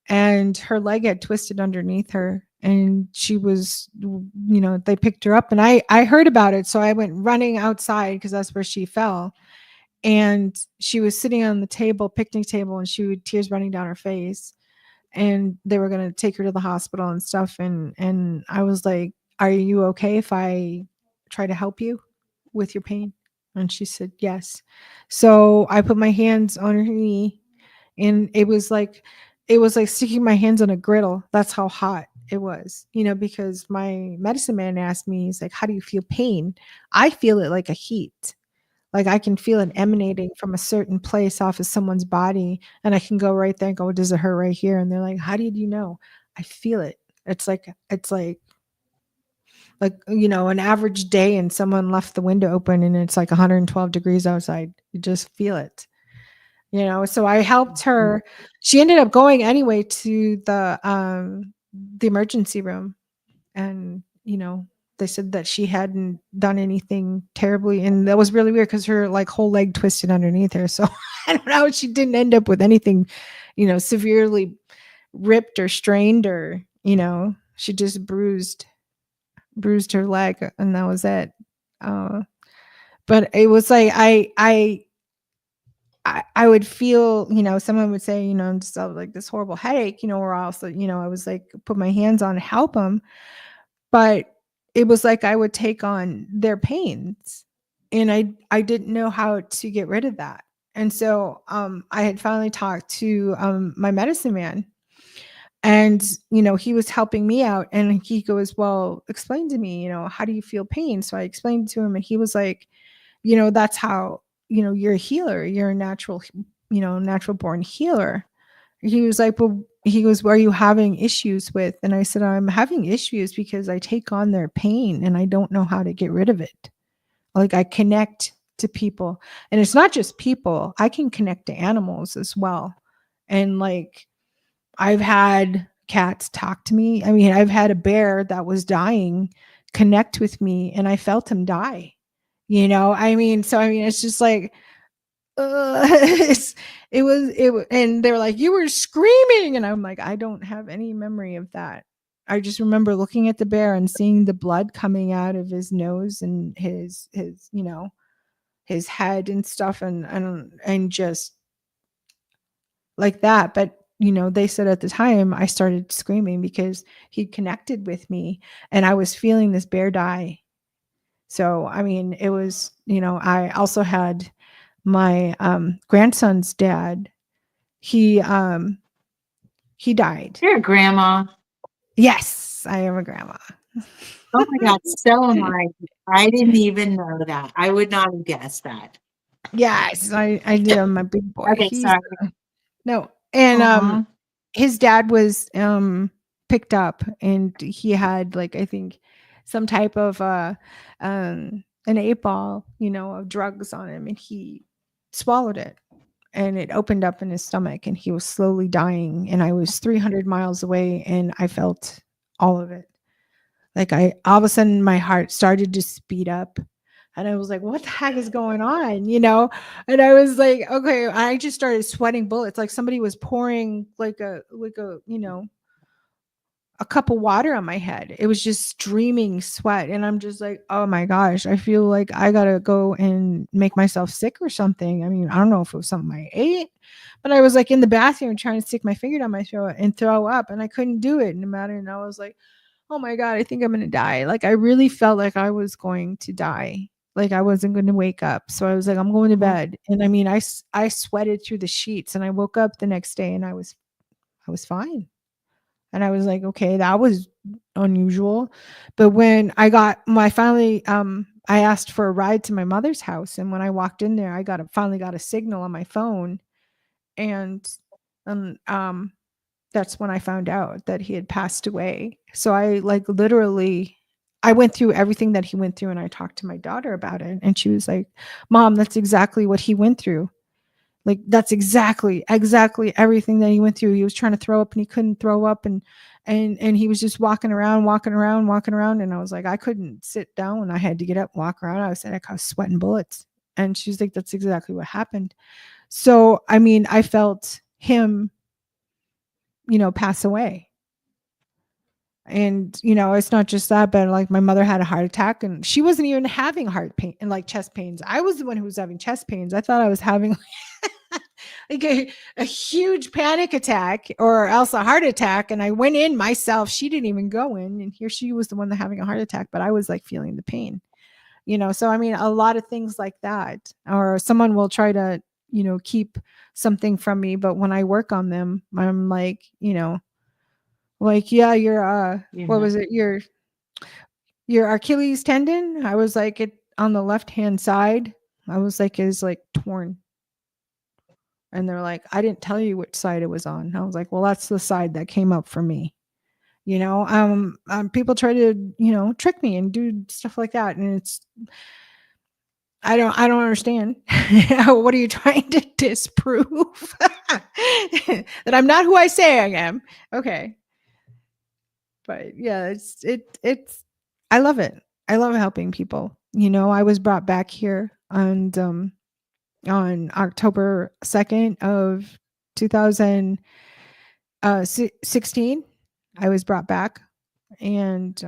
and her leg had twisted underneath her. And she was, they picked her up, and I heard about it. So I went running outside because that's where she fell. And she was sitting on the table, picnic table, and she had tears running down her face. And they were going to take her to the hospital and stuff. And I was like, are you okay if I try to help you with your pain? And she said, yes. So I put my hands on her knee, and it was like sticking my hands on a griddle. That's how hot it was, because my medicine man asked me, he's like, how do you feel pain? I feel it like a heat. Like I can feel it emanating from a certain place off of someone's body, and I can go right there and go, does it hurt right here? And they're like, how did you know? I feel it. It's like an average day and someone left the window open and it's like 112 degrees outside. You just feel it. So I helped her. She ended up going anyway to the emergency room, and they said that she hadn't done anything terribly, and that was really weird because her like whole leg twisted underneath her. So I don't know, she didn't end up with anything severely ripped or strained, or she just bruised. bruised her leg, and that was it. But it was like I would feel, someone would say, just like this horrible headache, or also, I was like, put my hands on to help them. But it was like I would take on their pains, and I didn't know how to get rid of that. And so I had finally talked to my medicine man, and he was helping me out, and he goes, well, explain to me, how do you feel pain? So I explained to him, and he was like, that's how, you're a healer, you're a natural, natural born healer. He was like, well, he goes, what are you having issues with? And I said, I'm having issues because I take on their pain and I don't know how to get rid of it. Like, I connect to people, and it's not just people, I can connect to animals as well. And like, I've had cats talk to me. I mean, I've had a bear that was dying connect with me, and I felt him die. I mean, it's just like, and they were like, you were screaming, and I'm like, I don't have any memory of that. I just remember looking at the bear and seeing the blood coming out of his nose and his his head and stuff, and just like that. But they said at the time I started screaming because he connected with me, and I was feeling this bear die. So I mean, it was, I also had my grandson's dad. He died. You're a grandma. Yes, I am a grandma. Oh my God, so am I. I didn't even know that. I would not have guessed that. Yes, I do. I'm my big boy. Okay, sorry. No. And Aw. his dad was picked up, and he had, like, I think some type of an 8 ball, of drugs on him, and he swallowed it, and it opened up in his stomach, and he was slowly dying, and I was 300 miles away, and I felt all of it. Like, all of a sudden my heart started to speed up, and I was like, what the heck is going on? And I was like, okay, I just started sweating bullets. Like somebody was pouring like a, a cup of water on my head. It was just streaming sweat. And I'm just like, oh my gosh, I feel like I gotta go and make myself sick or something. I mean, I don't know if it was something I ate, but I was like in the bathroom trying to stick my finger down my throat and throw up, and I couldn't do it no matter. And I was like, oh my God, I think I'm gonna die. Like, I really felt like I was going to die. Like, I wasn't going to wake up. So I was like, I'm going to bed. And I mean, I sweated through the sheets, and I woke up the next day, and I was fine. And I was like, okay, that was unusual. But when I asked for a ride to my mother's house, and when I walked in there, I finally got a signal on my phone, and um, um, that's when I found out that he had passed away. So I, like, literally, I went through everything that he went through, and I talked to my daughter about it, and she was like, "Mom, that's exactly what he went through. Like, that's exactly everything that he went through. He was trying to throw up, and he couldn't throw up, and he was just walking around. And I was like, I couldn't sit down. I had to get up, walk around. I was sweating bullets. And she's like, that's exactly what happened. So, I mean, I felt him, pass away. And, it's not just that, but like my mother had a heart attack, and she wasn't even having heart pain and like chest pains. I was the one who was having chest pains. I thought I was having like a huge panic attack or else a heart attack. And I went in myself. She didn't even go in. And here she was the one that having a heart attack, but I was like feeling the pain, So, I mean, a lot of things like that, or someone will try to, keep something from me. But when I work on them, I'm like, like, yeah, what was it? Your Achilles tendon. I was like, it on the left-hand side, I was like, is like torn. And they're like, I didn't tell you which side it was on. I was like, well, that's the side that came up for me. People try to, trick me and do stuff like that. And I don't understand. What are you trying to disprove? That I'm not who I say I am. Okay. But yeah, it's I love it. I love helping people. I was brought back here on October 2nd of 2016. I was brought back, and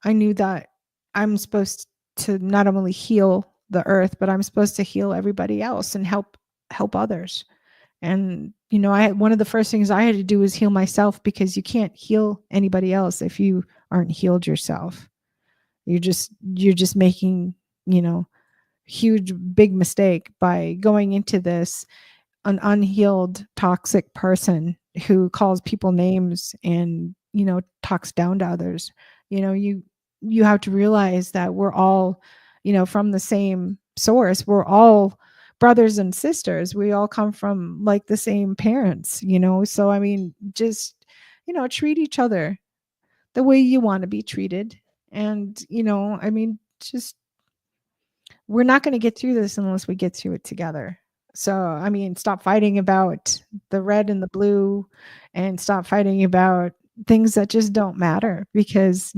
I knew that I'm supposed to not only heal the earth, but I'm supposed to heal everybody else and help others. And one of the first things I had to do was heal myself, because you can't heal anybody else if you aren't healed yourself. You're just making, huge big mistake by going into this an unhealed toxic person who calls people names and talks down to others. You have to realize that we're all from the same source. We're all brothers and sisters. We all come from like the same parents. So I mean, just treat each other the way you want to be treated. And I mean, just we're not going to get through this unless we get through it together. So, I mean, stop fighting about the red and the blue, and stop fighting about things that just don't matter, because,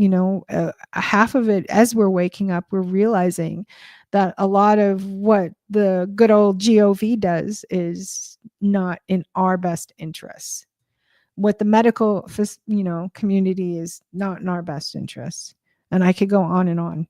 half of it, as we're waking up, we're realizing that a lot of what the good old GOV does is not in our best interests. What the medical, community is not in our best interests. And I could go on and on.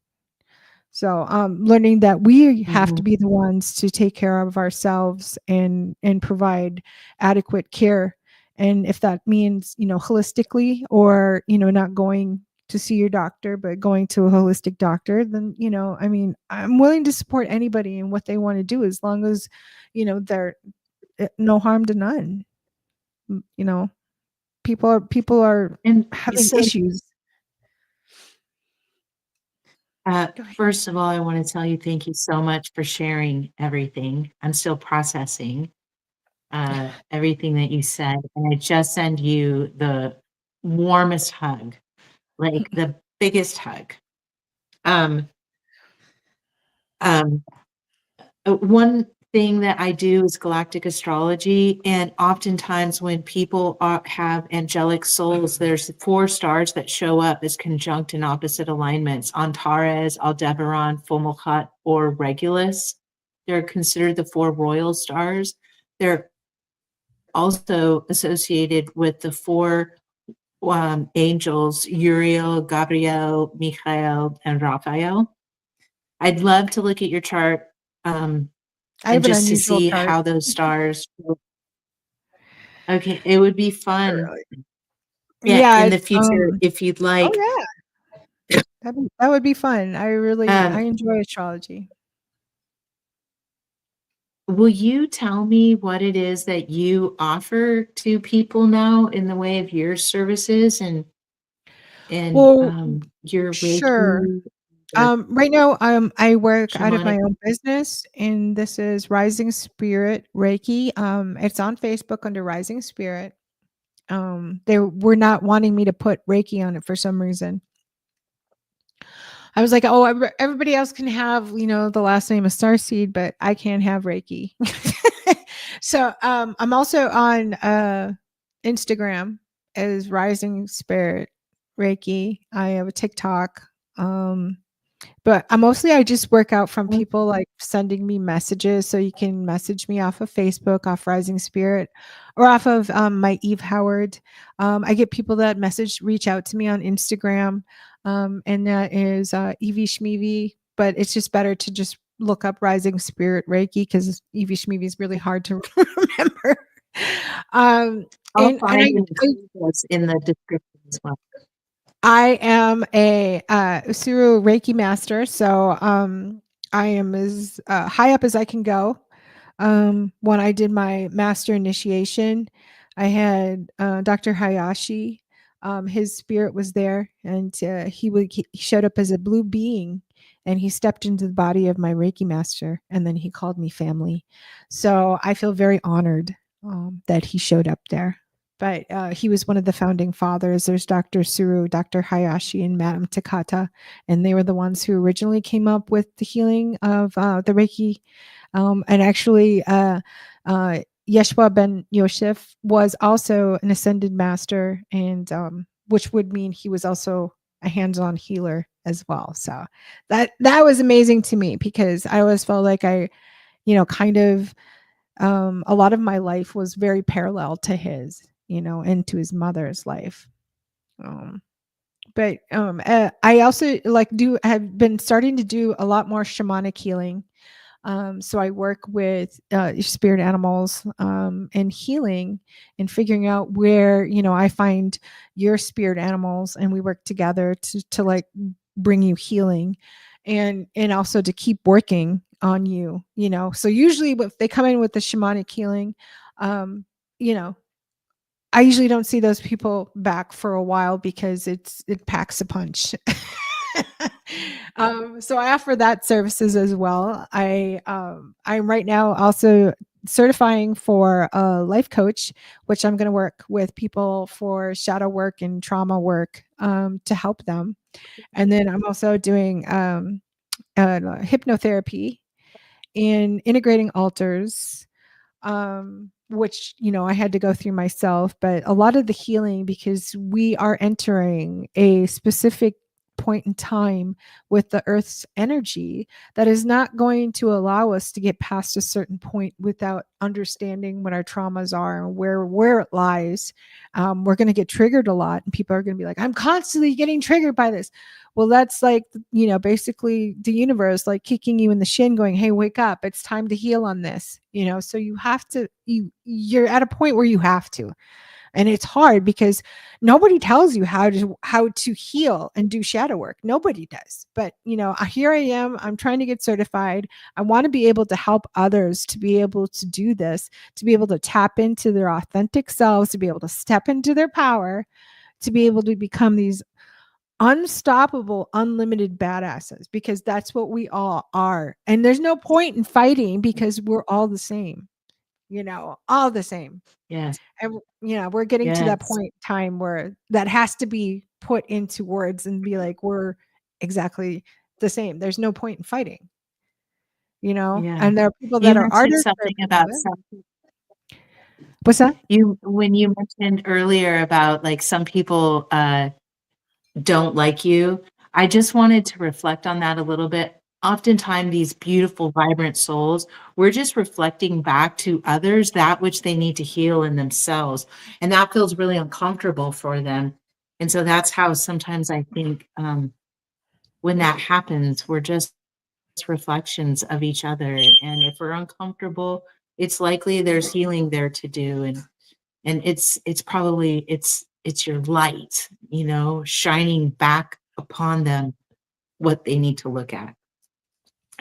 So, learning that we have to Mhm. be the ones to take care of ourselves and provide adequate care. And if that means, holistically, or, not going to see your doctor, but going to a holistic doctor, then, I mean, I'm willing to support anybody in what they want to do, as long as, they're no harm to none. Mm, people are And having so, issues. Go ahead. first of all, I want to tell you thank you so much for sharing everything. I'm still processing everything that you said, and I just send you the warmest hug, like the biggest hug. Um, um, One thing that I do is galactic astrology, and oftentimes when people have angelic souls, there's 4 stars that show up as conjunct and opposite alignments: Antares, Aldebaran, Fomalhaut, or Regulus. They're considered the 4 royal stars. They're also associated with the 4 angels: Uriel, Gabriel, Michael, and Raphael. I'd love to look at your chart, um, I and have an just to unusual see chart. how those stars. Okay, it would be Not fun, really. yeah, Yeah, in the it's, future if you'd oh, like. yeah. That would be fun. I Um, enjoy astrology. will you tell me what it is that you offer to people now in the way of your services and Well, your sure. Reiki, your Right now, I work out of my shamanic? own business, and this is Rising Spirit Reiki. It's on Facebook under Rising Spirit. They were not wanting me to put Reiki on it for some reason. I was like, "Oh, everybody else can have, the last name of Starseed, but I can't have Reiki." So, I'm also on Instagram as Rising Spirit Reiki. I have a TikTok. Um, but I just work out from people like sending me messages. So you can message me off of Facebook, off Rising Spirit, or off of my Eve Howard. I get people that reach out to me on Instagram, and that is Evie Schmeevy. But it's just better to just look up Rising Spirit Reiki, because Evie Schmeevy is really hard to remember. Um, I'll and find and include this in the description as well. I am a Usui Reiki Master, so I am as high up as I can go. When I did my master initiation, I had Dr. Hayashi. His spirit was there, and he showed up as a blue being, and he stepped into the body of my Reiki master, and then he called me family. So I feel very honored that he showed up there. But he was one of the founding fathers. There's Dr. Suru, Dr. Hayashi, and Madame Takata, and they were the ones who originally came up with the healing of the Reiki. And actually, Yeshua ben Yosef was also an ascended master, and which would mean he was also a hands-on healer as well. So that was amazing to me, because I always felt like I, kind of a lot of my life was very parallel to his, and to his mother's life. Um, But I also have been starting to do a lot more shamanic healing. So I work with spirit animals and healing and figuring out where, I find your spirit animals and we work together to like bring you healing and also to keep working on you, So usually if they come in with the shamanic healing, um, you know, I usually don't see those people back for a while because it packs a punch. So I offer that services as well. I'm right now also certifying for a life coach, which I'm going to work with people for shadow work and trauma work to help them. And then I'm also doing hypnotherapy and integrating altars, which I had to go through myself, but a lot of the healing, because we are entering a specific point in time with the earth's energy that is not going to allow us to get past a certain point without understanding what our traumas are and where it lies. We're going to get triggered a lot, and people are going to be like, I'm constantly getting triggered by this. Well, that's like, basically the universe like kicking you in the shin going, hey, wake up. It's time to heal on this, so you have to, you're at a point where you have to. And it's hard because nobody tells you how to heal and do shadow work. Nobody does. But, here I am. I'm trying to get certified. I want to be able to help others to be able to do this, to be able to tap into their authentic selves, to be able to step into their power, to be able to become these unstoppable, unlimited badasses, because that's what we all are. And there's no point in fighting because we're all the same, all the same. Yes. And, we're getting to that Yes. point in time where that has to be put into words and be like, we're exactly the same. There's no point in fighting, Yeah. and there are people You that are mentioned artists. There are something people about that, some what's that? when you mentioned earlier about like some people don't like you. I just wanted to reflect on that a little bit. Oftentimes, these beautiful, vibrant souls, we're just reflecting back to others that which they need to heal in themselves. And that feels really uncomfortable for them. And so that's how sometimes I think when that happens, we're just reflections of each other. And if we're uncomfortable, it's likely there's healing there to do. And it's probably it's your light, shining back upon them what they need to look at.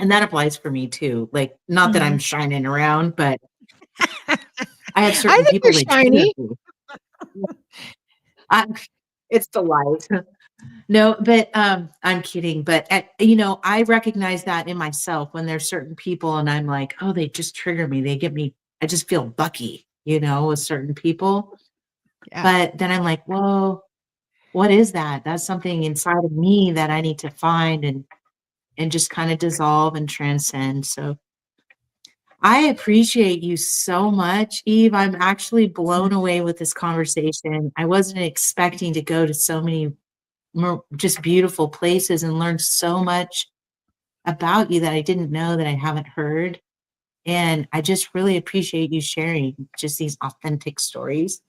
And that applies for me too. Like, not that I'm Mhm. shining around, but I have I certain think you're people that trigger shiny. me. I, it's the light. No, but I'm kidding. But I recognize that in myself when there's certain people and I'm like, oh, they just trigger me. They get me, I just feel bucky, with certain people. Yeah. But then I'm like, whoa, what is that? That's something inside of me that I need to find and just kind of dissolve and transcend. So I appreciate you so much, Eve. I'm actually blown away with this conversation. I wasn't expecting to go to so many more just beautiful places and learn so much about you that I didn't know that I haven't heard. And I just really appreciate you sharing just these authentic stories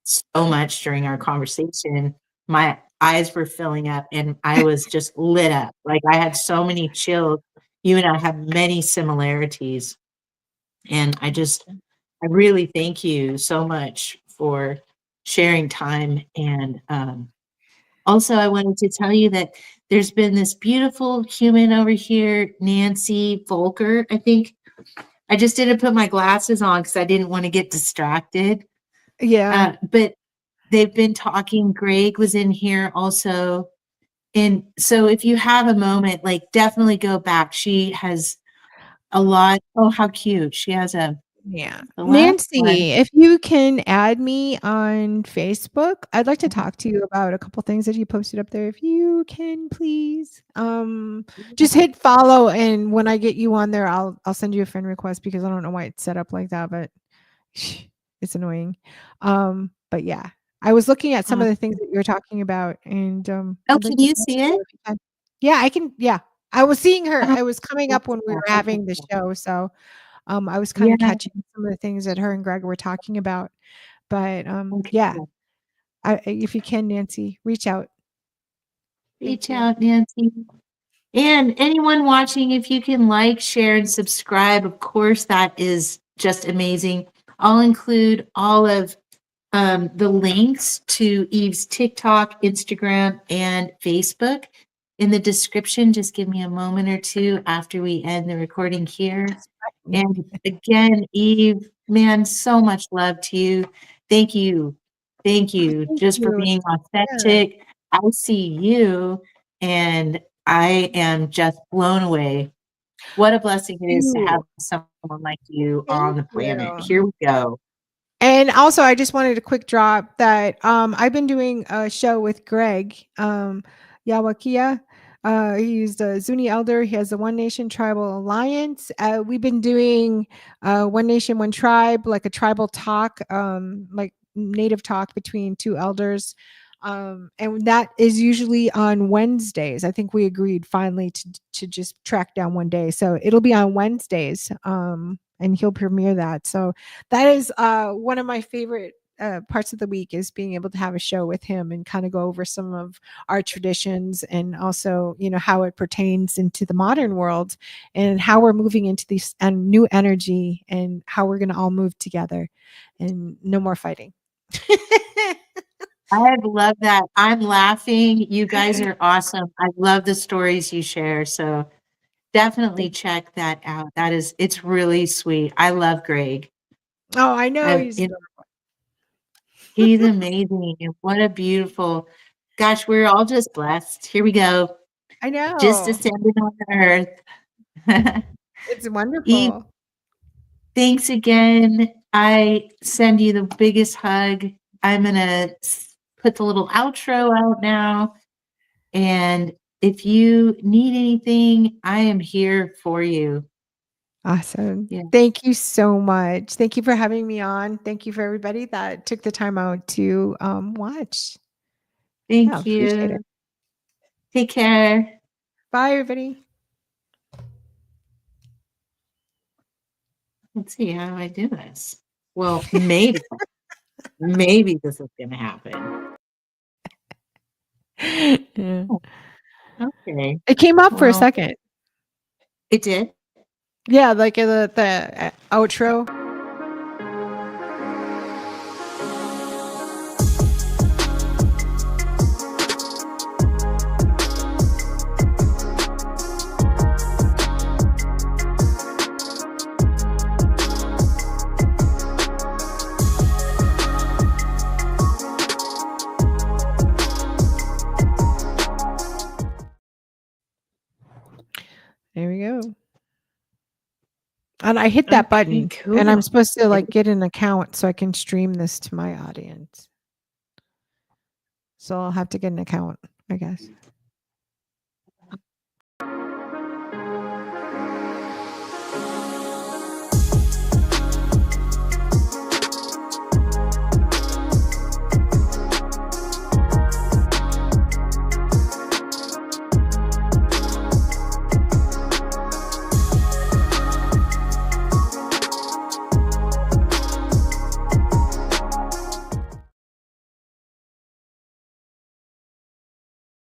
so much during our conversation. My eyes were filling up and I was just lit up. Like, I had so many chills. You and I have many similarities. And I really thank you so much for sharing time. And also, I wanted to tell you that there's been this beautiful human over here, Nancy Volker. I think I just didn't put my glasses on because I didn't want to get distracted. Yeah. But they've been talking. Greg was in here also. And so if you have a moment, like, definitely go back. She has a lot. Oh, how cute. She has Yeah. the last one. Nancy, if you can add me on Facebook, I'd like to talk to you about a couple things that you posted up there. If you can, please. Just hit follow, and when I get you on there, I'll send you a friend request because I don't know why it's set up like that, but it's annoying. But yeah. I was looking at some of the things that you were talking about, and Oh, I'd like can to you connect see with it? you if you can. Yeah, I can. Yeah. I was seeing her. Oh, I was coming up when we were having the show, so I was kind yeah. of catching some of the things that her and Greg were talking about. But Okay. yeah, if you can, Nancy, reach out. Reach out, Nancy. And anyone watching, if you can like, share, and subscribe, of course, that is just amazing. I'll include all of the links to Eve's TikTok, Instagram, and Facebook in the description. Just give me a moment or two after we end the recording here. And again, Eve, man, so much love to you. Thank you. Thank you Thank just for you. being Yeah. authentic. I see you and I am just blown away. What a blessing it is to have someone like you on the planet. you. Here we go. And also, I just wanted a quick drop that I've been doing a show with Greg Yawakia. He's the Zuni elder. He has the One Nation Tribal Alliance. We've been doing One Nation, One Tribe, like a tribal talk, like native talk between two elders. And that is usually on Wednesdays. I think we agreed finally to just track down one day. So it'll be on Wednesdays. And he'll premiere that. So that is one of my favorite parts of the week, is being able to have a show with him and kind of go over some of our traditions, and also, you know, how it pertains into the modern world and how we're moving into this new energy, and how we're going to all move together and no more fighting. I love that. I'm laughing. You guys are awesome. I love the stories you share. So definitely check that out. It's really sweet. I love Greg. Oh, I know. He's amazing. And what a beautiful, gosh, we're all just blessed. Here we go. I know. Just descended on earth. It's wonderful. Eve, thanks again. I send you the biggest hug. I'm going to put the little outro out now. And if you need anything, I am here for you. Awesome. Yeah. Thank you so much. Thank you for having me on. Thank you for everybody that took the time out to watch. Thank you. Appreciate it. Take care. Bye, everybody. Let's see, how do I do this? Well, maybe this is going to happen. Yeah. Oh, okay. It came up for a second. It did? Yeah, like the outro. There we go. And I hit that button, cool. And I'm supposed to like get an account so I can stream this to my audience. So I'll have to get an account, I guess.